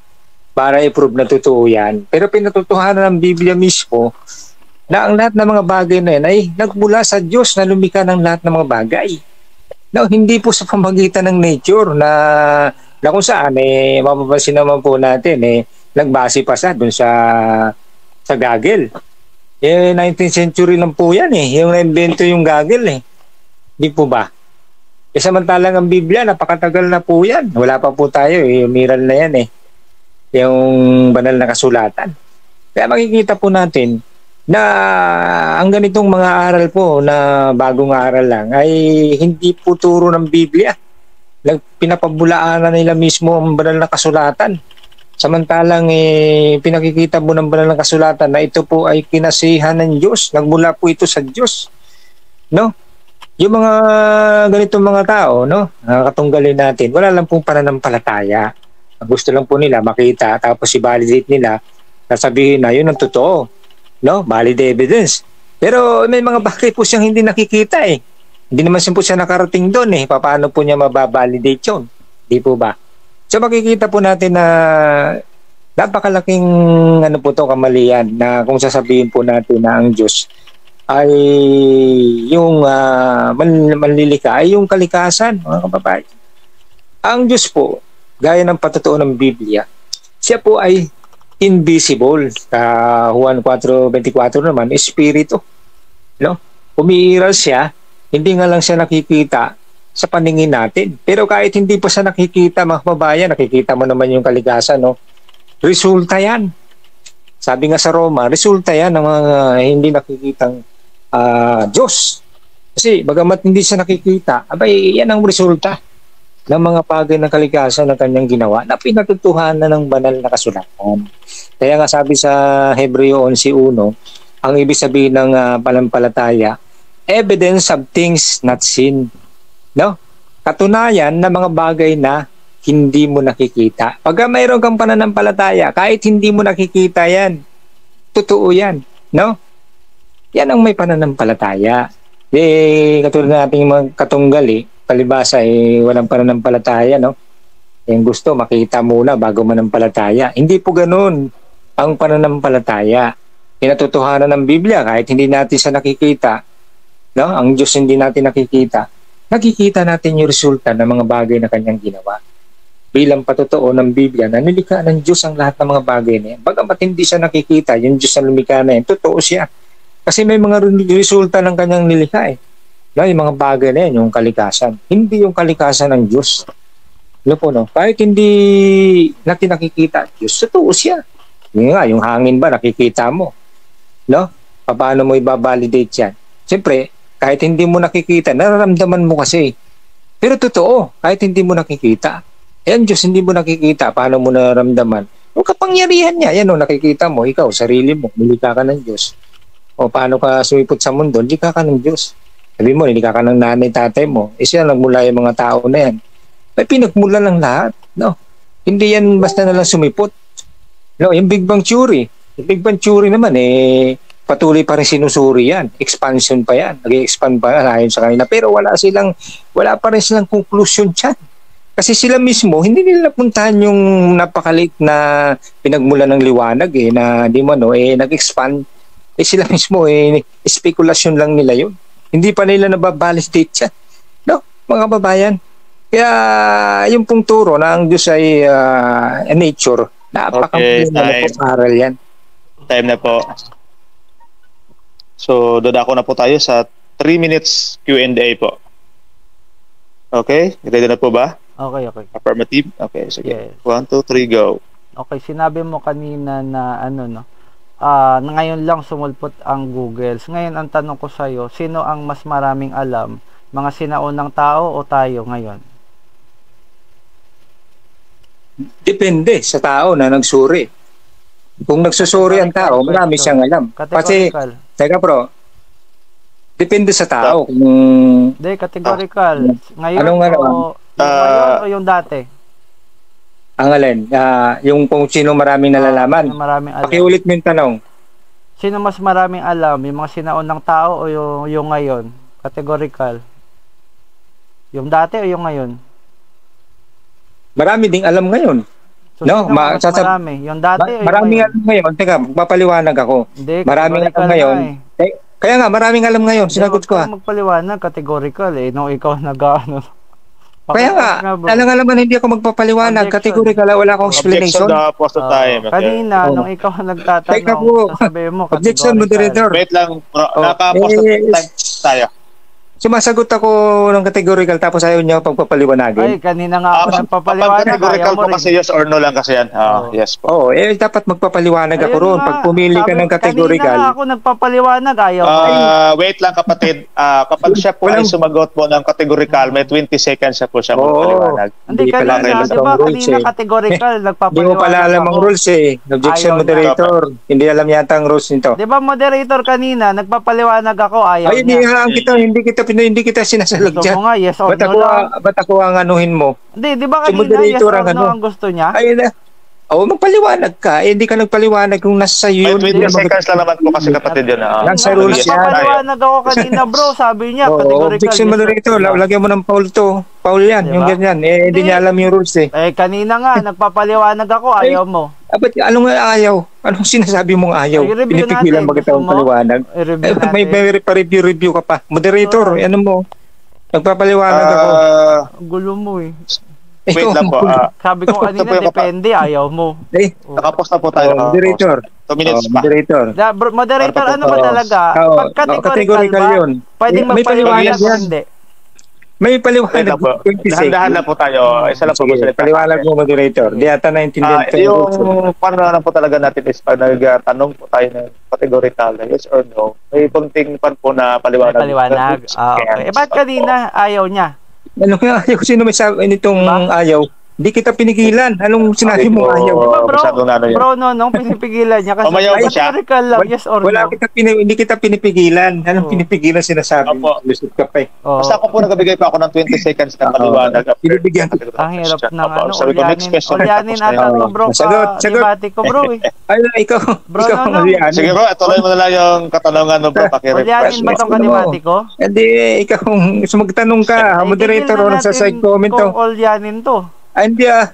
Para i-prove na totoo yan. Pero pinatutuhanan ng Biblia mismo na ang lahat ng mga bagay na yan ay nagmula sa Diyos na lumikha ng lahat ng mga bagay. No, hindi po sa pamagitan ng nature na kung saan mapapansin naman po natin nagbase pa sa doon sa Gagel. 19th century lang po yan yung na-invento yung Gagel Di po ba? Samantalang ang Biblia napakatagal na po yan. Wala pa po tayo umiral na yan yung banal na kasulatan. Kaya makikita po natin na ang ganitong mga aral po na bagong aral lang ay hindi po turo ng Biblia. Pinapabulaanan nila mismo ang banal na kasulatan. Samantalang pinakikita mo ng banal na kasulatan na ito po ay kinasihan ng Diyos. Nagmula po ito sa Diyos. No? Yung mga ganitong mga tao, no? Katunggalin natin, wala lang pong pananampalataya. Gusto lang po nila makita tapos i-validate nila, sasabihin na yun ang totoo. No? Valid evidence. Pero may mga bagay po siyang hindi nakikita Hindi naman po siya nakarating doon Paano po niya mababalidate yun? Di po ba? So makikita po natin na napakalaking po to kamalian na kung sasabihin po natin na ang Diyos ay yung manlilika ay yung kalikasan, mga kababayan. Ang Diyos po, gaya ng patutuo ng Biblia, siya po ay invisible. Juan 4:24 naman, espiritu. No? Umiiral siya, hindi nga lang siya nakikita sa paningin natin. Pero kahit hindi pa siya nakikita, mga kababayan, nakikita mo naman yung kalikasan, no? Resulta yan. Sabi nga sa Roma, resulta yan ng mga hindi nakikitang Diyos. Kasi bagamat hindi siya nakikita, abay, yan ang resulta ng mga bagay ng kalikasan na kanyang ginawa na pinatutuhanan ng banal na kasulatan. Kaya nga sabi sa Hebreo 11:1, ang ibig sabihin ng panampalataya, evidence of things not seen. No? Katunayan ng mga bagay na hindi mo nakikita. Pag mayroon kang pananampalataya, kahit hindi mo nakikita yan, totoo yan. No? Yan ang may pananampalataya. Katulad na ating mga katunggali, palibasa walang pananampalataya, no? Yung gusto, makita muna bago manampalataya. Hindi po ganun ang pananampalataya. Pinatutuhanan ng Biblia, kahit hindi natin siya nakikita, no? Ang Diyos hindi natin nakikita, nakikita natin yung resulta ng mga bagay na kanyang ginawa. Bilang patutuo ng Biblia na nilikha ng Diyos ang lahat ng mga bagay na yan. Bagamat hindi siya nakikita, yung Diyos na lumikha na yan, totoo siya. Kasi may mga resulta ng kanyang nilikha No, yung mga bagay na yan, yung kalikasan. Hindi yung kalikasan ng Diyos. Ano po, no? Kahit hindi natin nakikita, Diyos, totoo siya. Yung nga, yung hangin ba, nakikita mo? No? Paano mo i-validate yan? Siyempre, kahit hindi mo nakikita, nararamdaman mo kasi. Pero totoo, kahit hindi mo nakikita. Ayan, Diyos, hindi mo nakikita, paano mo nararamdaman? Yung kapangyarihan niya, yan o, nakikita mo, ikaw, sarili mo, nilikha ka ng Diyos. O paano ka sumipot sa mundo, nilikha ka ng Diyos. Sabi mo, nilikha ka ng nanay, tatay mo. Siya nagmula yung mga tao na yan. May pinagmula lang lahat. No? Hindi yan basta na lang sumipot. No, yung Big Bang Theory. Yung Big Bang Theory naman, patuloy pa rin sinusuri yan. Expansion pa yan. Nag-expand pa yan ayon sa kanila. Pero wala pa rin silang conclusion dyan. Kasi sila mismo, hindi nila napuntahan yung napakalit na pinagmula ng liwanag na di mo nag-expand. Sila mismo, spekulasyon lang nila yun. Hindi pa nila nababalidate siya. No, mga babayan. Kaya yung pong turo na ang Diyos ay nature, napakamuling na aral yan. Time na po. So, dadako na po tayo sa 3 minutes Q&A po. Okay? Ready na po ba? Okay. Affirmative? Okay, sige. Yes. 1, 2, 3, go. Okay, sinabi mo kanina na na ngayon lang sumulpot ang Google. Ngayon ang tanong ko sa iyo, sino ang mas maraming alam? Mga sinaunang tao o tayo ngayon? Depende sa tao na nagsuri. Kung nagsusuri ang tao, marami siyang alam. Kasi, teka bro, depende sa tao. Hindi, categorical. Ngayon o yung dati? Ang alin? Yung kung sino maraming nalalaman. Sino maraming alam. Pakiulit mo yung tanong. Sino mas maraming alam? Yung mga sinaunang tao o yung ngayon? Categorical. Yung dati o yung ngayon? Marami ding alam ngayon. So, No, sino mas marami? Yung dati o yung maraming ngayon? alam ngayon. Teka, magpapaliwanag ako. Hindi, Maraming alam categorical ngayon. na Kaya nga, maraming alam ngayon. Sinagot ko Huwag magpaliwanag, categorical nung ikaw nag-ano. Kaya nga, alam hindi ako magpapaliwanag. Objection. Categorical, wala akong Objection explanation. na po sa time. Okay. Kanina, nung ikaw Teka nagtatanong, po. sasabihin mo, Objection, categorical. moderator. Wait lang, bro. Naka-post na time tayo. Sumasagot ako ng categorical tapos ayaw niya pagpapaliwanagin. Ay, kanina nga ako nagpapaliwanag. Categorical Ayaw mo po rin. kasi yes or no lang kasi yan. Yes po. Dapat magpapaliwanag ako Ayun roon. nga, Pag pumili ka ng Kanina nga categorical. ako nagpapaliwanag. Ayaw mo. Wait lang kapatid. Kapag siya po ay sumagot po ng categorical, may 20 seconds na po siya magpaliwanag. Hindi, pala kanina, alam di ba? ang rules Kanina categorical, Hindi mo nagpapaliwanag pala alam ang ako. rules eh. Objection, Ayaw moderator. Hindi alam yata ang rules nito. Di ba, moderator kanina, nagpapaliwanag ako, ayaw Ay, niya. hindi kita sinasalag Gusto dyan. mo nga, yes or Ba't no lang. ako ang anuhin mo? Hindi, di ba Si kanina, yes moderator or ang no ano. ang gusto niya? Ayun na. Magpaliwanag ka. Hindi ka nagpaliwanag kung nasa May yun. 20 seconds lang naman po kasi kapatid yun. Nasa rules yan. Nagpapaliwanag ako kanina, bro. Sabi niya, categorical. Objection, moderator. Lagyan mo ng Paul to. Paul yan, Diba? yung ganyan. Hindi niya alam yung rules eh. Kanina nga, nagpapaliwanag ako, ayaw mo. Ba't anong ayaw? Anong sinasabi mong ayaw? Ay, review Pinipigilan natin. ba kita Gusto mo? paliwanag? I-review natin. May pa-review ka pa. Moderator, ano mo? Nagpapaliwanag ako. Gulo mo eh. Wait lang po. Sabi ko kanina, depende, ayaw mo. Nakapost na po tayo. Moderator. 2 minutes pa. Moderator. Moderator, ano ba talaga? Pag categorical ba, yun. pwedeng May magpaliwanag paliwanag o yan. hindi? May Wait paliwanag. lang po. Dahan-dahan lang po tayo. Isa lang po Sige, gusto paliwanag mo, moderator. Di ata naintindihan ko yung rules. Yung paano na lang po talaga natin is pag nagtanong po tayo ng categorical, yes or no, may kunting pan po na paliwanag. Paliwanag. Okay. Ba't kanina ayaw niya? Ano kaya ayaw? Sino may sabi nitong Diba? ayaw? Hindi kita pinigilan. Anong sinabi mo ayaw? Di ba, bro? masyadong ano yan. Bro, nung pinipigilan niya kasi Umayaw ba siya? categorical lang, yes or Wala no? hindi kita pinipigilan. Anong pinipigilan sinasabi mo? Opo. Lusot ka pa eh. Basta ako po nagbigay pa ako ng 20 seconds na paliwanag. Binibigyan ko. Ang hirap ng Opo. ano, Sabi ko, next question. ulyanin ata to, bro. Sagot. Debate ko, bro eh. Ay, ikaw. Bro, ikaw no, no. ang yan. Sige bro, tuloy mo na lang yung katanungan mo bro. Ulyanin ba tong kadebate ko? Hindi, ikaw. Magtanong ka. Moderator o nasa side comment to. Kung ulyanin to. Ay, hindi ah.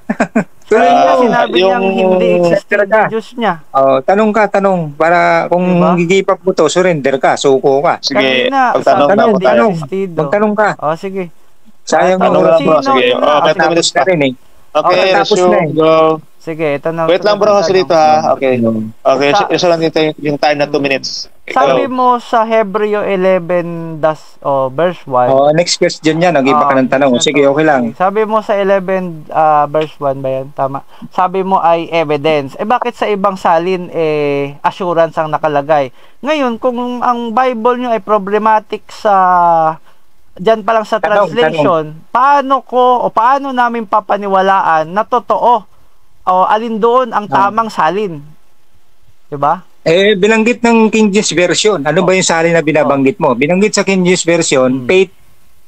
Tuloy Kaya mo. sinabi niyang hindi existing Talaga. Diyos niya. Tanong ka, tanong. Para kung Diba? gigipap mo to, surrender ka, suko ka. Sige, Kanina, pagtanong sabi na po hindi tayo. existido. Magtanong ka. Sige. Sayang Tanong mo. lang bro, Sino sige. yun na? Okay, 2 minutes na pa. rin eh. Okay, tapos na resume, eh. go. Sige, ito na. Wait lang bro, kasi dito ha. Okay. Okay, Sa- isa lang dito yung time na 2 minutes. Sabi Ikaw. mo sa Hebreo 11 verse 1. Next question yan. Nag-iba ka ng tanong. Sige, okay lang. Sabi mo sa 11 verse 1 ba yan? Tama. Sabi mo ay evidence. Bakit sa ibang salin assurance ang nakalagay? Ngayon, kung ang Bible nyo ay problematic sa dyan pa lang sa translation, paano namin papaniwalaan na totoo o alin doon ang tamang salin? 'Di ba? Binanggit ng King James Version. Ano ba yung salin na binabanggit mo? Binanggit sa King James Version, faith,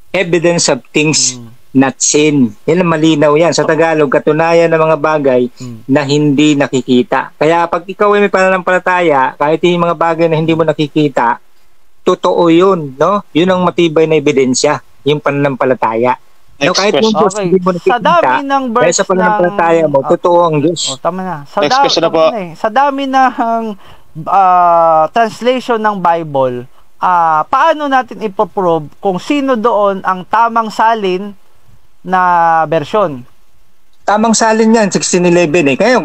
evidence of things not seen. Yan ang malinaw yan. Sa Tagalog, katunayan ng mga bagay na hindi nakikita. Kaya pag ikaw ay may pananampalataya, kahit yung mga bagay na hindi mo nakikita, totoo yun, no? Yun ang matibay na ebidensya, yung pananampalataya. No, kahit yung Diyos hindi mo nakikita, Sa dami ng dahil verse sa pananampalataya mo, totoo ang Diyos. Tama na. Next question na po. Sa dami ng translation ng Bible, paano natin ipoprove kung sino doon ang tamang salin na version? Tamang salin yan, 1611 eh. Kaya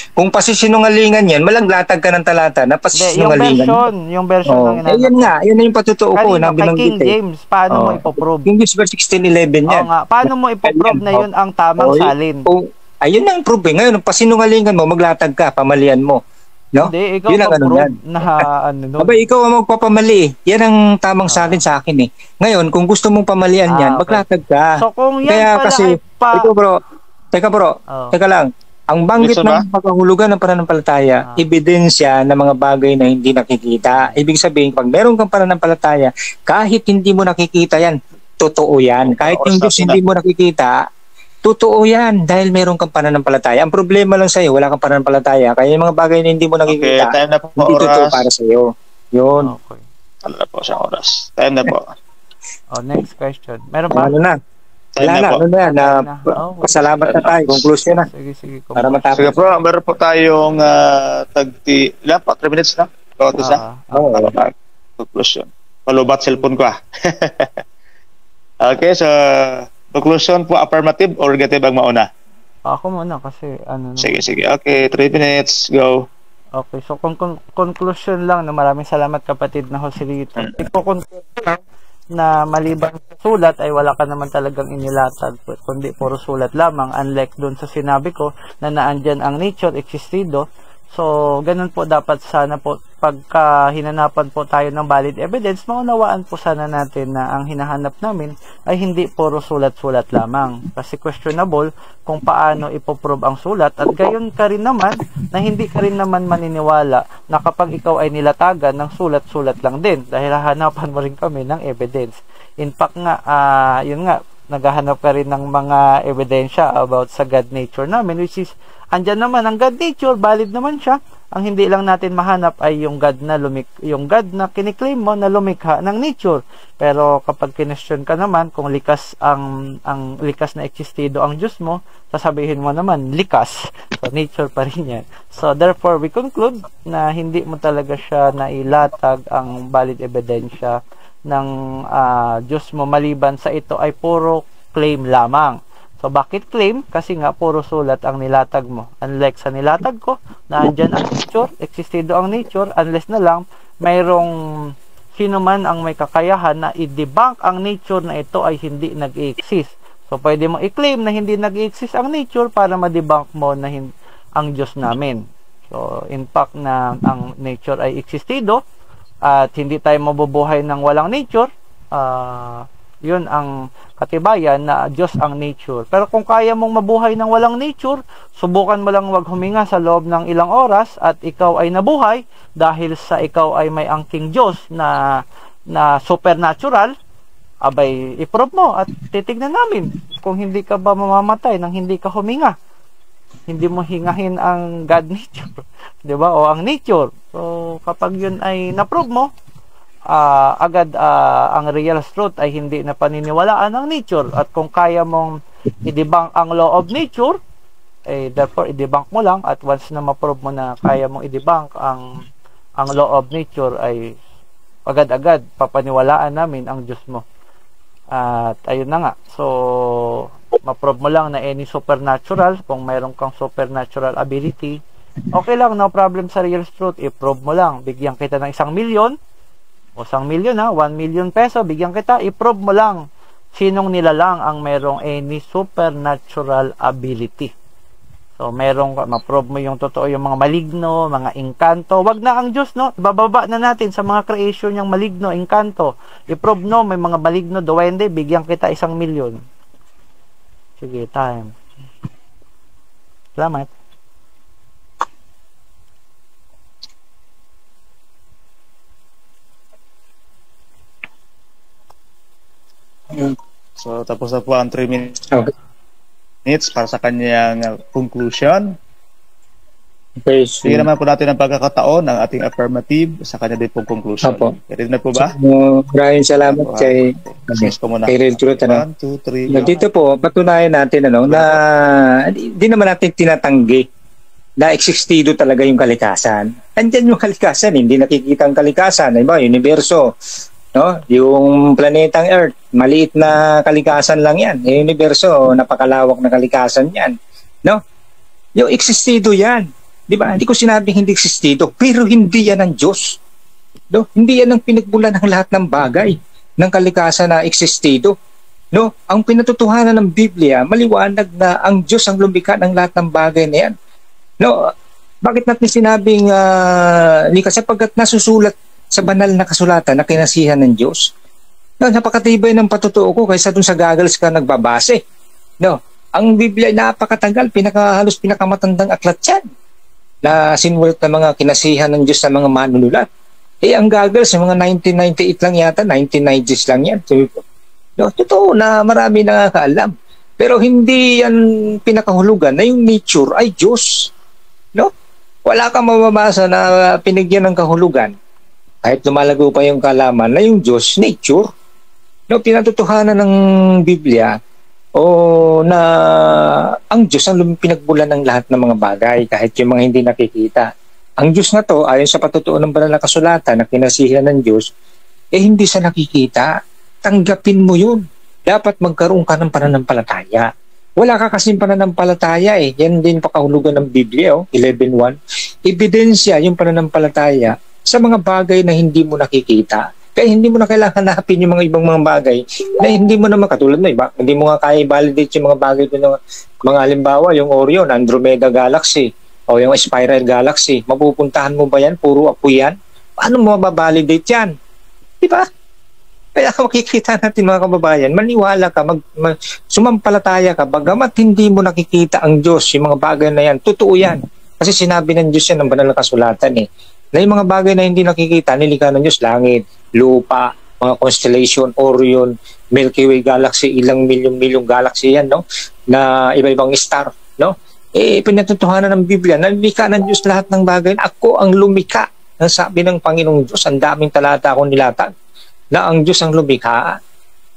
kung pasisinungalingan yan, malaglatag ka ng talata na pasisinungalingan. Yung version ng inano. Yun nga, yun yung patutuo ko na Kay King binanggit eh. James, paano mo ipoprove? King James verse 1611 yan. Oo nga, paano mo ipoprove na yun ang tamang salin? Ayun ang proof eh. Ngayon, pasinungalingan mo, maglatag ka, pamalian mo. No? Hindi, ikaw yun ang mag-prove yan. na ano nun. Aba, ikaw ang magpapamali eh. Yan ang tamang salin sa akin eh. Ngayon, kung gusto mong pamalian yan, Okay. maglatag ka. So kung yan Kaya pala kasi, ay ito bro, teka lang. Ang banggit Gusto ba? ng pagkahulugan ng pananampalataya, ebidensya ng mga bagay na hindi nakikita. Ibig sabihin, pag meron kang pananampalataya, kahit hindi mo nakikita yan, totoo yan. Kahit yung Diyos hindi mo nakikita, Totoo yan dahil meron kang pananampalataya. Ang problema lang sa'yo, wala kang pananampalataya. Kaya yung mga bagay na hindi mo Okay, nakikita, time na po hindi totoo oras. para sa'yo. Yun. Okay. Ano na po sa oras? Time na po. Oh, next question. Meron pa? Ano na? Time Wala na na. po. Ano na yan? Oh, Pasalamat na tayo. Conclusion na. Sige. Para matapos. Sige bro, meron po tayong ilan po? 3 minutes na? Bawat isa? Oo. Conclusion. Palubat cellphone ko Okay, so conclusion po, affirmative or negative ang mauna? Ako muna kasi ano. Sige. Okay, 3 minutes. Go. Okay, so conclusion lang na maraming salamat kapatid na Joselito. Ipo-conclude lang na maliban sa sulat ay wala ka naman talagang inilatag kundi puro sulat lamang, unlike dun sa sinabi ko na naandyan ang nature existido. So ganun po dapat sana po pagka hinanapan po tayo ng valid evidence, maunawaan po sana natin na ang hinahanap namin ay hindi puro sulat-sulat lamang, kasi questionable kung paano ipoprove ang sulat, at gayon ka rin naman na hindi ka rin naman maniniwala na kapag ikaw ay nilatagan ng sulat-sulat lang din, dahil hahanapan mo rin kami ng evidence. In fact nga, yun nga, naghahanap ka rin ng mga ebidensya about sa God nature namin, which is andyan naman ang God nature, valid naman siya. Ang hindi lang natin mahanap ay yung God na kiniklaim mo na lumikha ng nature. Pero kapag kinestyon ka naman kung likas ang likas na existido ang Diyos mo, sasabihin mo naman likas. So nature pa rin yan. So therefore we conclude na hindi mo talaga siya nailatag ang valid ebidensya ng Diyos mo, maliban sa ito ay puro claim lamang. So, bakit claim? Kasi nga, puro sulat ang nilatag mo. Unlike sa nilatag ko, na andyan ang nature, existido ang nature, unless na lang, mayroong sino man ang may kakayahan na i-debunk ang nature na ito ay hindi nag-i-exist. So, pwede mo i-claim na hindi nag-i-exist ang nature para ma-debunk mo na ang Diyos namin. So, in fact, na ang nature ay existido at hindi tayo mabubuhay ng walang nature, yun ang katibayan na Diyos ang nature. Pero kung kaya mong mabuhay ng walang nature, subukan mo lang wag huminga sa loob ng ilang oras at ikaw ay nabuhay dahil sa ikaw ay may angking Diyos na supernatural. Abay, i-prove mo at titignan namin kung hindi ka ba mamamatay nang hindi ka huminga. Hindi mo hingahin ang God nature, 'di ba? O ang nature. So kapag yun ay na-prove mo, agad ang real truth ay hindi na paniniwalaan ng nature. At kung kaya mong i-debunk ang law of nature, therefore i-debunk mo lang, at once na ma-prove mo na kaya mong i-debunk ang law of nature, ay agad-agad papaniwalaan namin ang Diyos mo. At ayun na nga, so ma-prove mo lang na any supernatural, kung mayroon kang supernatural ability, okay lang, no problem sa real truth, i-prove mo lang. Bigyan kita ng 1 million o 1 million 1 million peso, bigyan kita, i-prove mo lang sinong nilalang ang merong any supernatural ability. So ma-prove mo yung totoo, yung mga maligno, mga engkanto. Wag na ang Diyos, no? Bababa na natin sa mga creation yung maligno, engkanto. I-prove, no, may mga maligno, duwende, bigyan kita 1 million. Sige, time. Salamat. So, tapos na po ang 3 minutes Okay. para sa kanyang conclusion. Okay. So, Sige naman po natin ang pagkakataon ng ating affirmative sa kanya din pong conclusion. Apo. Ready na po ba? maraming salamat kay Yes, ko muna. Real Truth. 1, 2, 3. Dito po, patunayan natin na di naman natin tinatanggi na existido talaga yung kalikasan. Andyan yung kalikasan, hindi nakikita ang kalikasan. Diba? Universo, no? Yung planetang Earth, maliit na kalikasan lang yan. Yung universo, napakalawak na kalikasan yan. No? Yung existido yan. Diba? Hindi ko sinabing hindi existido, pero hindi yan ang Diyos. No? Hindi yan ang pinagbulan ng lahat ng bagay ng kalikasan na existido. No? Ang pinatutuhanan ng Biblia, maliwanag na ang Diyos ang lumikha ng lahat ng bagay na yan. No? Bakit natin sinabing likas? Sapagkat nasusulat sa banal na kasulatan na kinasihan ng Diyos. No, napakatibay ng patutuo ko kaysa dun sa goggles ka nagbabase. No, ang Biblia ay napakatagal, halos pinakamatandang aklat yan na sinulat ng mga kinasihan ng Diyos sa mga manunulat. Ang goggles, yung mga 1998 lang yata, 1990s lang yan. No, totoo na marami nakakaalam. Pero hindi yan pinakahulugan na yung nature ay Diyos. No? Wala kang mababasa na pinigyan ng kahulugan kahit lumalago pa yung kalaman na yung Diyos, nature. No, pinatutuhanan ng Biblia o na ang Diyos ang pinagbulan ng lahat ng mga bagay kahit yung mga hindi nakikita. Ang Diyos na to, ayon sa patutuo ng banal na kasulatan na kinasihan ng Diyos, hindi sa nakikita. Tanggapin mo yun. Dapat magkaroon ka ng pananampalataya. Wala ka kasing pananampalataya eh. Yan din pakahulugan ng Biblia, 11.1. Ebidensya yung pananampalataya sa mga bagay na hindi mo nakikita. Kaya hindi mo na kailangan hanapin yung mga ibang mga bagay na hindi mo naman katulad na iba. Hindi mo nga kaya i-validate yung mga bagay doon. Mga halimbawa, yung Orion, Andromeda Galaxy, o yung Spiral Galaxy. Mapupuntahan mo ba yan? Puro apoy yan? Paano mo mababalidate yan? Diba? Kaya makikita natin mga kababayan, maniwala ka, sumampalataya ka, bagamat hindi mo nakikita ang Diyos, yung mga bagay na yan, totoo yan. Kasi sinabi ng Diyos yan ng banal na kasulatan eh. Na yung mga bagay na hindi nakikita, nilikha ng Diyos, langit, lupa, mga constellation, Orion, Milky Way Galaxy, ilang milyong galaxy yan, no? Na iba-ibang star, no? Pinatutuhanan ng Biblia, nalikha ng Diyos lahat ng bagay. Ako ang lumikha. Ang sabi ng Panginoong Diyos, ang daming talata akong nilatag na ang Diyos ang lumikha.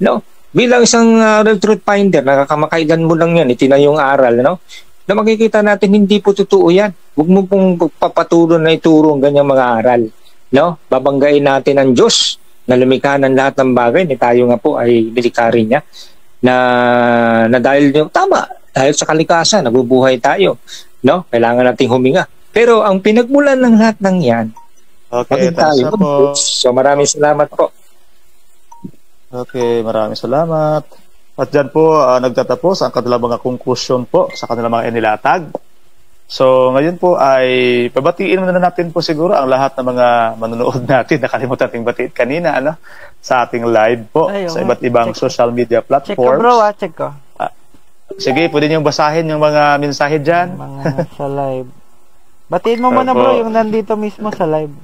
No? Bilang isang real truth finder, nakakamakailan mo lang yan, itinayong aral, no? Na makikita natin, hindi po totoo yan. Huwag mo pong papatulo na ituro ang ganyang mga aral. No? Babanggain natin ang Diyos na lumikha ng lahat ng bagay, ni tayo nga po ay nilikha rin niya, na dahil tama, dahil sa kalikasan, nabubuhay tayo. No? Kailangan nating huminga. Pero ang pinagmulan ng lahat ng yan, okay, tayo po. So maraming salamat po. Okay, maraming salamat. At dyan po nagtatapos ang kanilang mga conclusion po sa kanilang mga inilatag. So ngayon po ay pabatiin muna natin po siguro ang lahat ng mga manonood natin. Nakalimutan nating batiin kanina sa ating live po sa iba't ibang social media platforms. Check ko bro, check ko. Sige, pwede niyong basahin yung mga mensahe dyan. Mga sa live. Batiin mo muna bro yung nandito mismo sa live.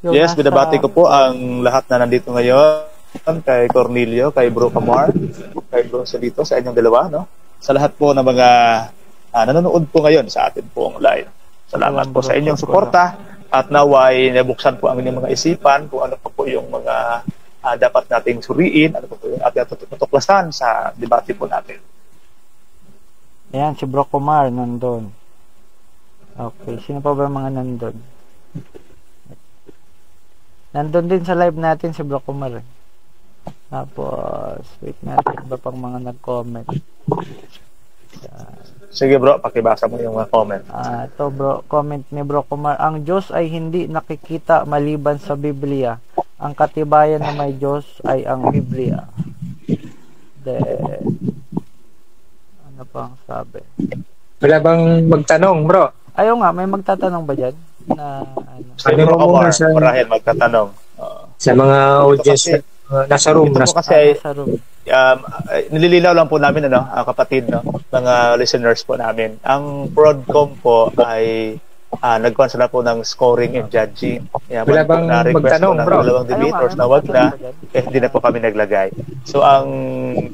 Yung yes, binabati ko po ang lahat na nandito ngayon. Kay Cornelio, kay Bro Camar, kay Bro Salito, sa inyong dalawa, no? Sa lahat po ng mga nanonood po ngayon sa atin pong live. Salamat po sa inyong suporta at naway nabuksan po ang inyong mga isipan kung ano pa po yung mga dapat nating suriin, ano pa po yung ating tutuklasan sa debate po natin. Ayan, si Bro Camar nandun. Okay, sino pa ba mga nandun? Nandun din sa live natin si Bro Camar. Tapos, wait natin, iba pang mga nag-comment. Sige bro, pakibasa mo yung mga comment. Ito bro, comment ni Bro Camar. Ang Diyos ay hindi nakikita maliban sa Biblia. Ang katibayan na may Diyos ay ang Biblia. Then, ano pang sabi? Wala bang magtanong, bro? Ayaw nga, may magtatanong ba dyan? Na, ano? Sige Bro Camar, marahil magtatanong. Sa mga audience nasa room. Ito po kasi nililinaw lang po namin kapatid, mga listeners po namin. Ang Prodcom po ay nagkuhan sila po ng scoring and judging. Wala bang magtanong, bro? Dalawang debaters na wag na, hindi na po kami naglagay. So ang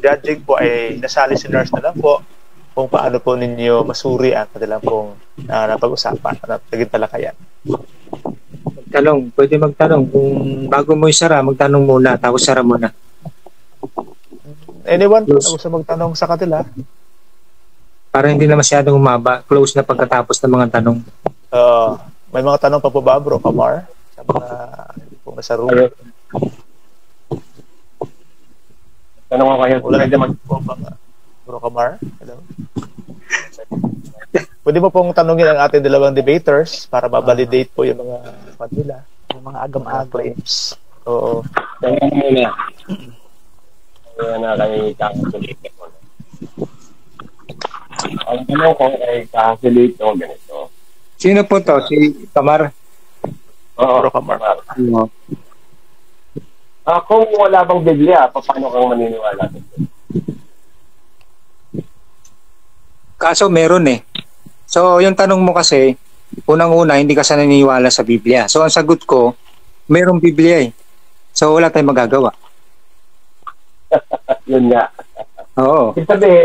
judging po ay nasa listeners na lang po kung paano po ninyo masuri ang kanilang pong napag-usapan at naging talakayan. Magtanong, pwede magtanong. Kung bago mo isara, magtanong muna, tapos sara muna. Anyone po gusto magtanong sa kanila? Para hindi na masyadong umaba. Close na pagkatapos ng mga tanong. May mga tanong pa po ba, Bro Camar? Sa mga kung nasa room? Tanong ko kayo. Wala na Bro Camar? Hello? Pwede mo pong tanongin ang ating dalawang debaters para ma-validate po yung mga kanila. Yung mga agam-agam. Claims. Oo. Tanong muna. Ayan na kay Kasilito. Ang tanong ko kay Kasilito ganito. Sino po to? Si Camar? Oo, Bro Camar. Kung wala bang Biblia, paano kang maniniwala? Kaso meron eh. So, yung tanong mo kasi, unang-una, hindi ka sa naniniwala sa Biblia. So, ang sagot ko, merong Biblia eh. So, wala tayong magagawa. Yun nga. Oo. Ibig sabihin,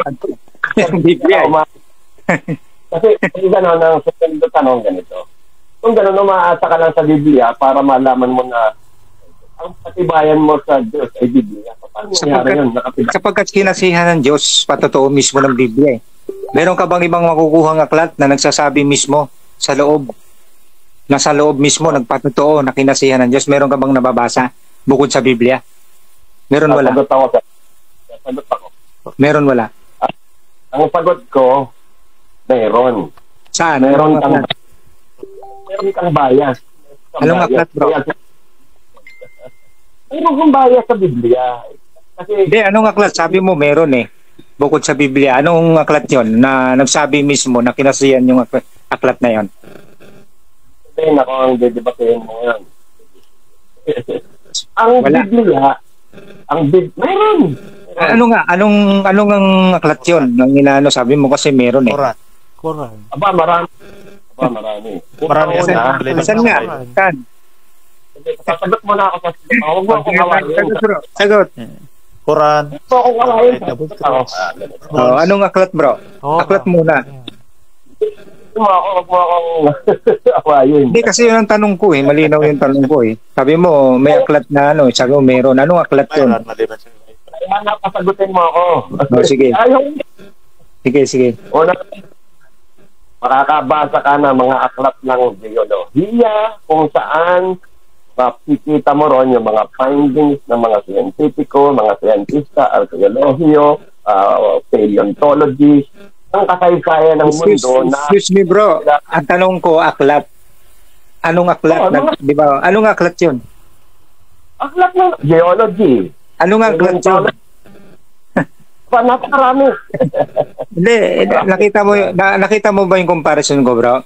Biblia. kasi kung gano'n, ang susunod na tanong ganito. Kung gano'n, umaasa ka lang sa Biblia para malaman mo na ang patibayan mo sa Diyos ay Biblia. Paano nangyari yun? Sapagkat kinasihan ng Diyos, patotoo mismo ng Biblia. Meron ka bang ibang makukuhang aklat na nagsasabi mismo sa loob? Nasa loob mismo, nagpatotoo na kinasihan ng Diyos. Meron ka bang nababasa bukod sa Biblia? Meron wala? Sagot ako. Meron wala? Ang sagot ko, meron. Saan? Meron kang bias. Anong aklat, bro? Meron kang bias sa Biblia. Kasi, Hindi, anong aklat? Sabi mo meron eh. Bukod sa Biblia, anong aklat yon na nagsabi mismo na kinasihan yung aklat na yon? sabihin ako ang didebatehin mo ngayon. Ang Wala. Biblia, meron. Anong ang aklat yon? Ang inaano, sabi mo kasi meron eh. Quran. Aba, marami. Marami kasi. Saan nga? Saan? Sasagot mo na ako sa huwag mo akong hawain. Sagot. Quran. Huwag mo akong hawain. Anong aklat, bro? Aklat muna. Huwag mo akong hawain. Hindi kasi yun ang tanong ko eh. Malinaw yung tanong ko eh. Sabi mo, may aklat na ano. Sabi mo, meron. Anong aklat yun? Kaya napasagutin mo ako. Sige. Ayaw. Sige. Una, makakabasa ka ng mga aklat ng biolohiya kung saan makikita mo ron yung mga findings ng mga siyentipiko, mga siyentista, arkeolohiyo, paleontology, ang kasaysayan ng mundo na... Excuse me bro, ang tanong ko, aklat. Anong aklat? Di ba? Anong aklat yun? Aklat ng geology. Anong aklat yun? Napakarami. Hindi, nakita mo ba yung comparison ko, bro?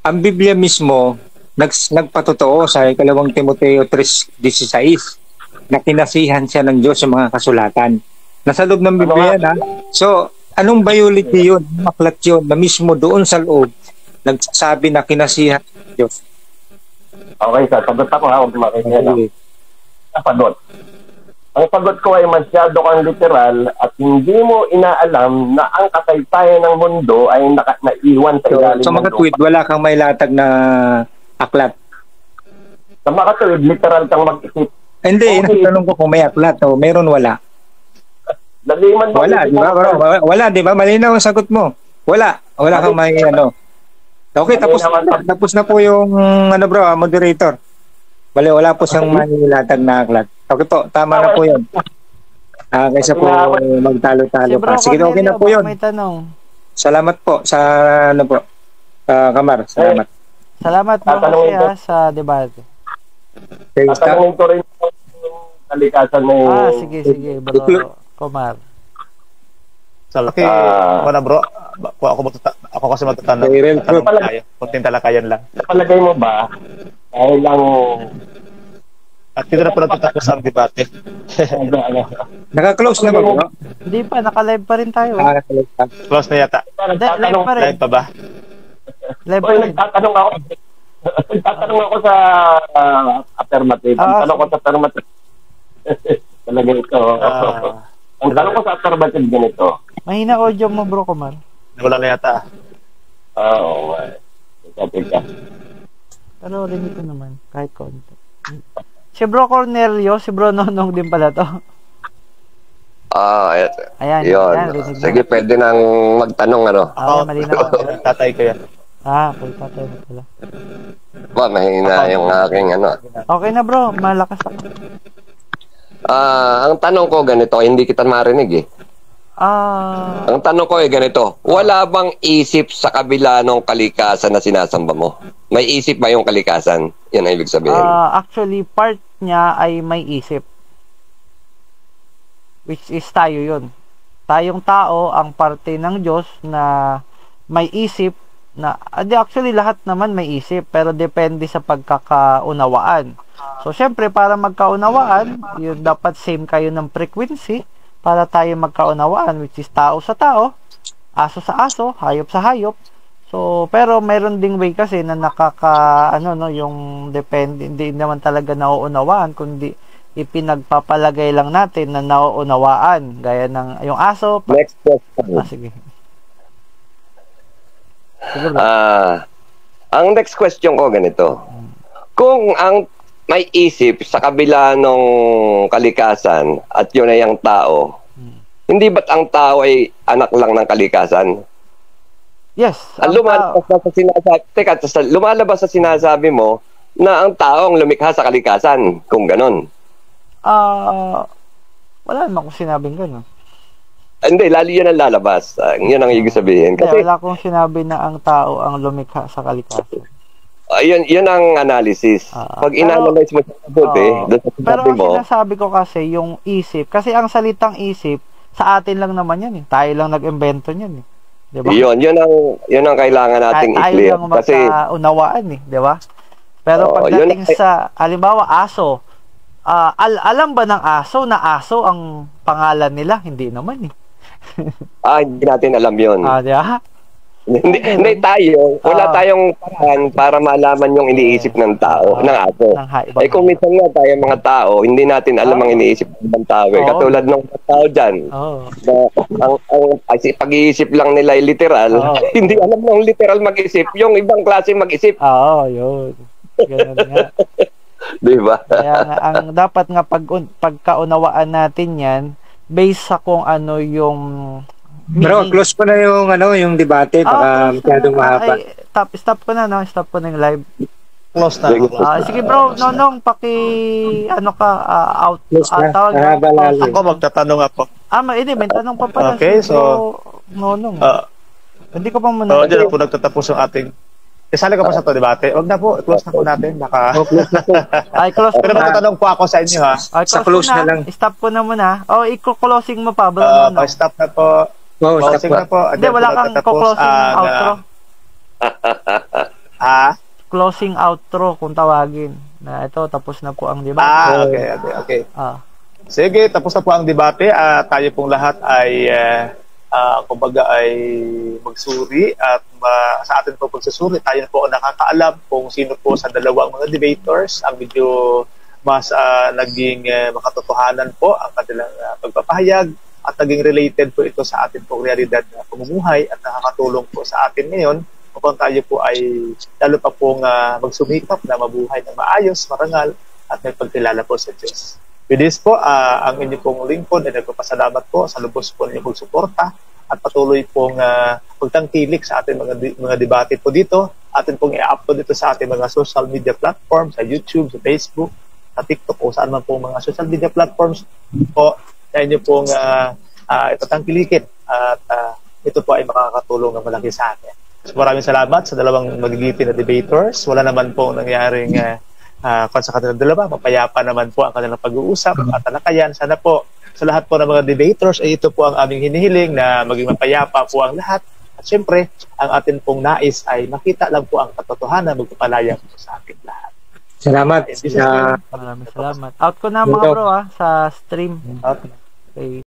Ang Biblia mismo, nagpatotoo sa 2 Timoteo 3:16 na kinasihan siya ng Diyos sa mga kasulatan. Nasa loob ng Biblia na. So, anong biology yun? Aklat yun na mismo doon sa loob nagsasabi na kinasihan ng Diyos. Okay, sasagot ako ha. Huwag makikinig lang. Sasagot. Ang sagot ko ay masyado kang literal at hindi mo inaalam na ang kasaysayan ng mundo ay naiwan sa ilalim ng lupa. Sa mga tweet, wala kang may latag na aklat. Sa mga tweet, literal kang mag-isip. Hindi, tanong ko kung may aklat o meron wala. Laliman ba? Wala, di ba? Wala, di ba? Malinaw ang sagot mo. Wala kang may ano. Okay, tapos na po yung ano bro, moderator. Wala po siyang may latag na aklat. Okay po, tama na po yun. Kaysa po magtalo-talo pa. Sige, okay na po yun. May tanong. Salamat po sa ano po. Kamar, salamat. Salamat po kasi sa debate. Tatanungin ko rin yung kalikasan ng... Sige, bro. Kumar. Okay, wala bro. Ako kasi magtatanong. Kunting talakayan lang. Napalagay mo ba? Dahil lang... At dito na po nagtatapos ang debate. Naka-close na ba bro? Hindi pa, naka-live pa rin tayo. Close na yata. Live pa rin. Live pa ba? Live pa rin. Nagtatanong ako sa affirmative. Ang tanong ko sa affirmative. Talaga ito. Ang tanong ko sa affirmative ganito. Mahina audio mo bro, Kumar. Wala na yata. Oo. Teka. Pero limit ko naman, kahit konti. Si bro Cornelio, si bro Nonong din pala to. Ayan. Ayan, sige, pwede nang magtanong ano. Malinaw. Tatay ko yan. Okay, tatay mo pala. Ba, mahina yung aking ano. Okay na bro, malakas ako. Ang tanong ko ganito, hindi kita marinig eh. Ang tanong ko ganito, wala bang isip sa kabila ng kalikasan na sinasamba mo? May isip ba yung kalikasan? Yan ang ibig sabihin. Actually, part niya ay may isip. Which is tayo yun. Tayong tao, ang parte ng Diyos na may isip na, actually lahat naman may isip, pero depende sa pagkakaunawaan. So, syempre, para magkaunawaan, yun dapat same kayo ng frequency para tayo magkaunawaan, which is tao sa tao, aso sa aso, hayop sa hayop. So, pero mayroon ding way kasi na yung depende, hindi naman talaga nauunawaan, kundi ipinagpapalagay lang natin na nauunawaan. Gaya ng yung aso. Next question. Sige. Sige, bro. Ang next question ko ganito. Kung ang may isip sa kabila ng kalikasan at yun ay ang tao, hindi ba't ang tao ay anak lang ng kalikasan? Yes. Lumalabas sa sinasabi mo na ang tao ang lumikha sa kalikasan, kung ganon. Wala naman akong sinabing gano'n. Hindi, lalo yun ang lalabas. Yun ang ibig sabihin. Kasi, wala akong sinabi na ang tao ang lumikha sa kalikasan. Yun ang analysis. Pag in-analyze mo sa mabuti, pero ang sinasabi ko kasi, yung isip, kasi ang salitang isip, sa atin lang naman yan eh. Tayo lang nag-invento niyan eh. Diba? Yun ang kailangan nating i-clear. Tayo lang magkaunawaan eh, di ba? Pero pagdating sa, halimbawa, aso, alam ba ng aso na aso ang pangalan nila? Hindi naman eh. Hindi natin alam yun. Di ba? Hindi tayo. Wala tayong paraan para malaman yung iniisip ng tao, ng aso. Kung minsan nga tayo mga tao, hindi natin alam ang iniisip ng tao. Katulad ng tao dyan. Ang pag-iisip lang nila ay literal. Hindi alam ng literal mag-isip. Yung ibang klase mag-isip. Yun. Ganun nga. Diba? Kaya nga, ang dapat nga pagkaunawaan natin yan, based sa kung ano yung Bro, close ko na yung debate, baka masyadong mahaba. Stop ko na, no? Stop ko na yung live. Close na. Sige bro, Nonong, out. Tawag ako, magtatanong ako. Hindi, may tanong pa pala. Okay, so, Nonong. Hindi ko pa muna. Diyan po nagtatapos yung ating isali ka pa sa to debate. Wag na po, close na po natin. Close na po. Close pero magtatanong po ako sa inyo, ha? Sa close na lang. Stop ko na muna. I-closing mo pa, bro. Stop na po. Closing na po. Hindi, wala kang closing outro. Closing outro kung tawagin. Na ito, tapos na po ang debate. Okay. Sige, tapos na po ang debate. Tayo pong lahat ay kumbaga ay magsuri at sa atin po pagsusuri, tayo po ang nakakaalam kung sino po sa dalawang mga debaters ang medyo mas naging makatotohanan po ang kanilang pagpapahayag at naging related po ito sa atin pong realidad na pamumuhay at nakakatulong po sa atin ngayon upang tayo po ay lalo pa pong magsumikap na mabuhay ng maayos, marangal at may pagkilala po sa Diyos. With this po, ang inyong pong lingkod ay nagpapasalamat po sa lubos po ninyong pagsuporta at patuloy pong pagtangkilik sa ating mga debate po dito. Atin pong i-upload dito sa ating mga social media platforms, sa YouTube, sa Facebook, sa TikTok o saan man po mga social media platforms po na inyo pong ipatangkilikin at ito po ay makakatulong na malaki sa akin. So, maraming salamat sa dalawang magigiting na debaters. Wala naman po nangyaring sa kanilang dalawa, mapayapa naman po ang kanilang pag-uusap at talakayan. Sana po sa lahat po ng mga debaters ay ito po ang aming hinihiling na maging mapayapa po ang lahat. At syempre, ang atin pong nais ay makita lang po ang katotohanan magpapalaya po sa ating lahat. Salamat. Maraming salamat. Out ko na mga bro sa stream. Okay.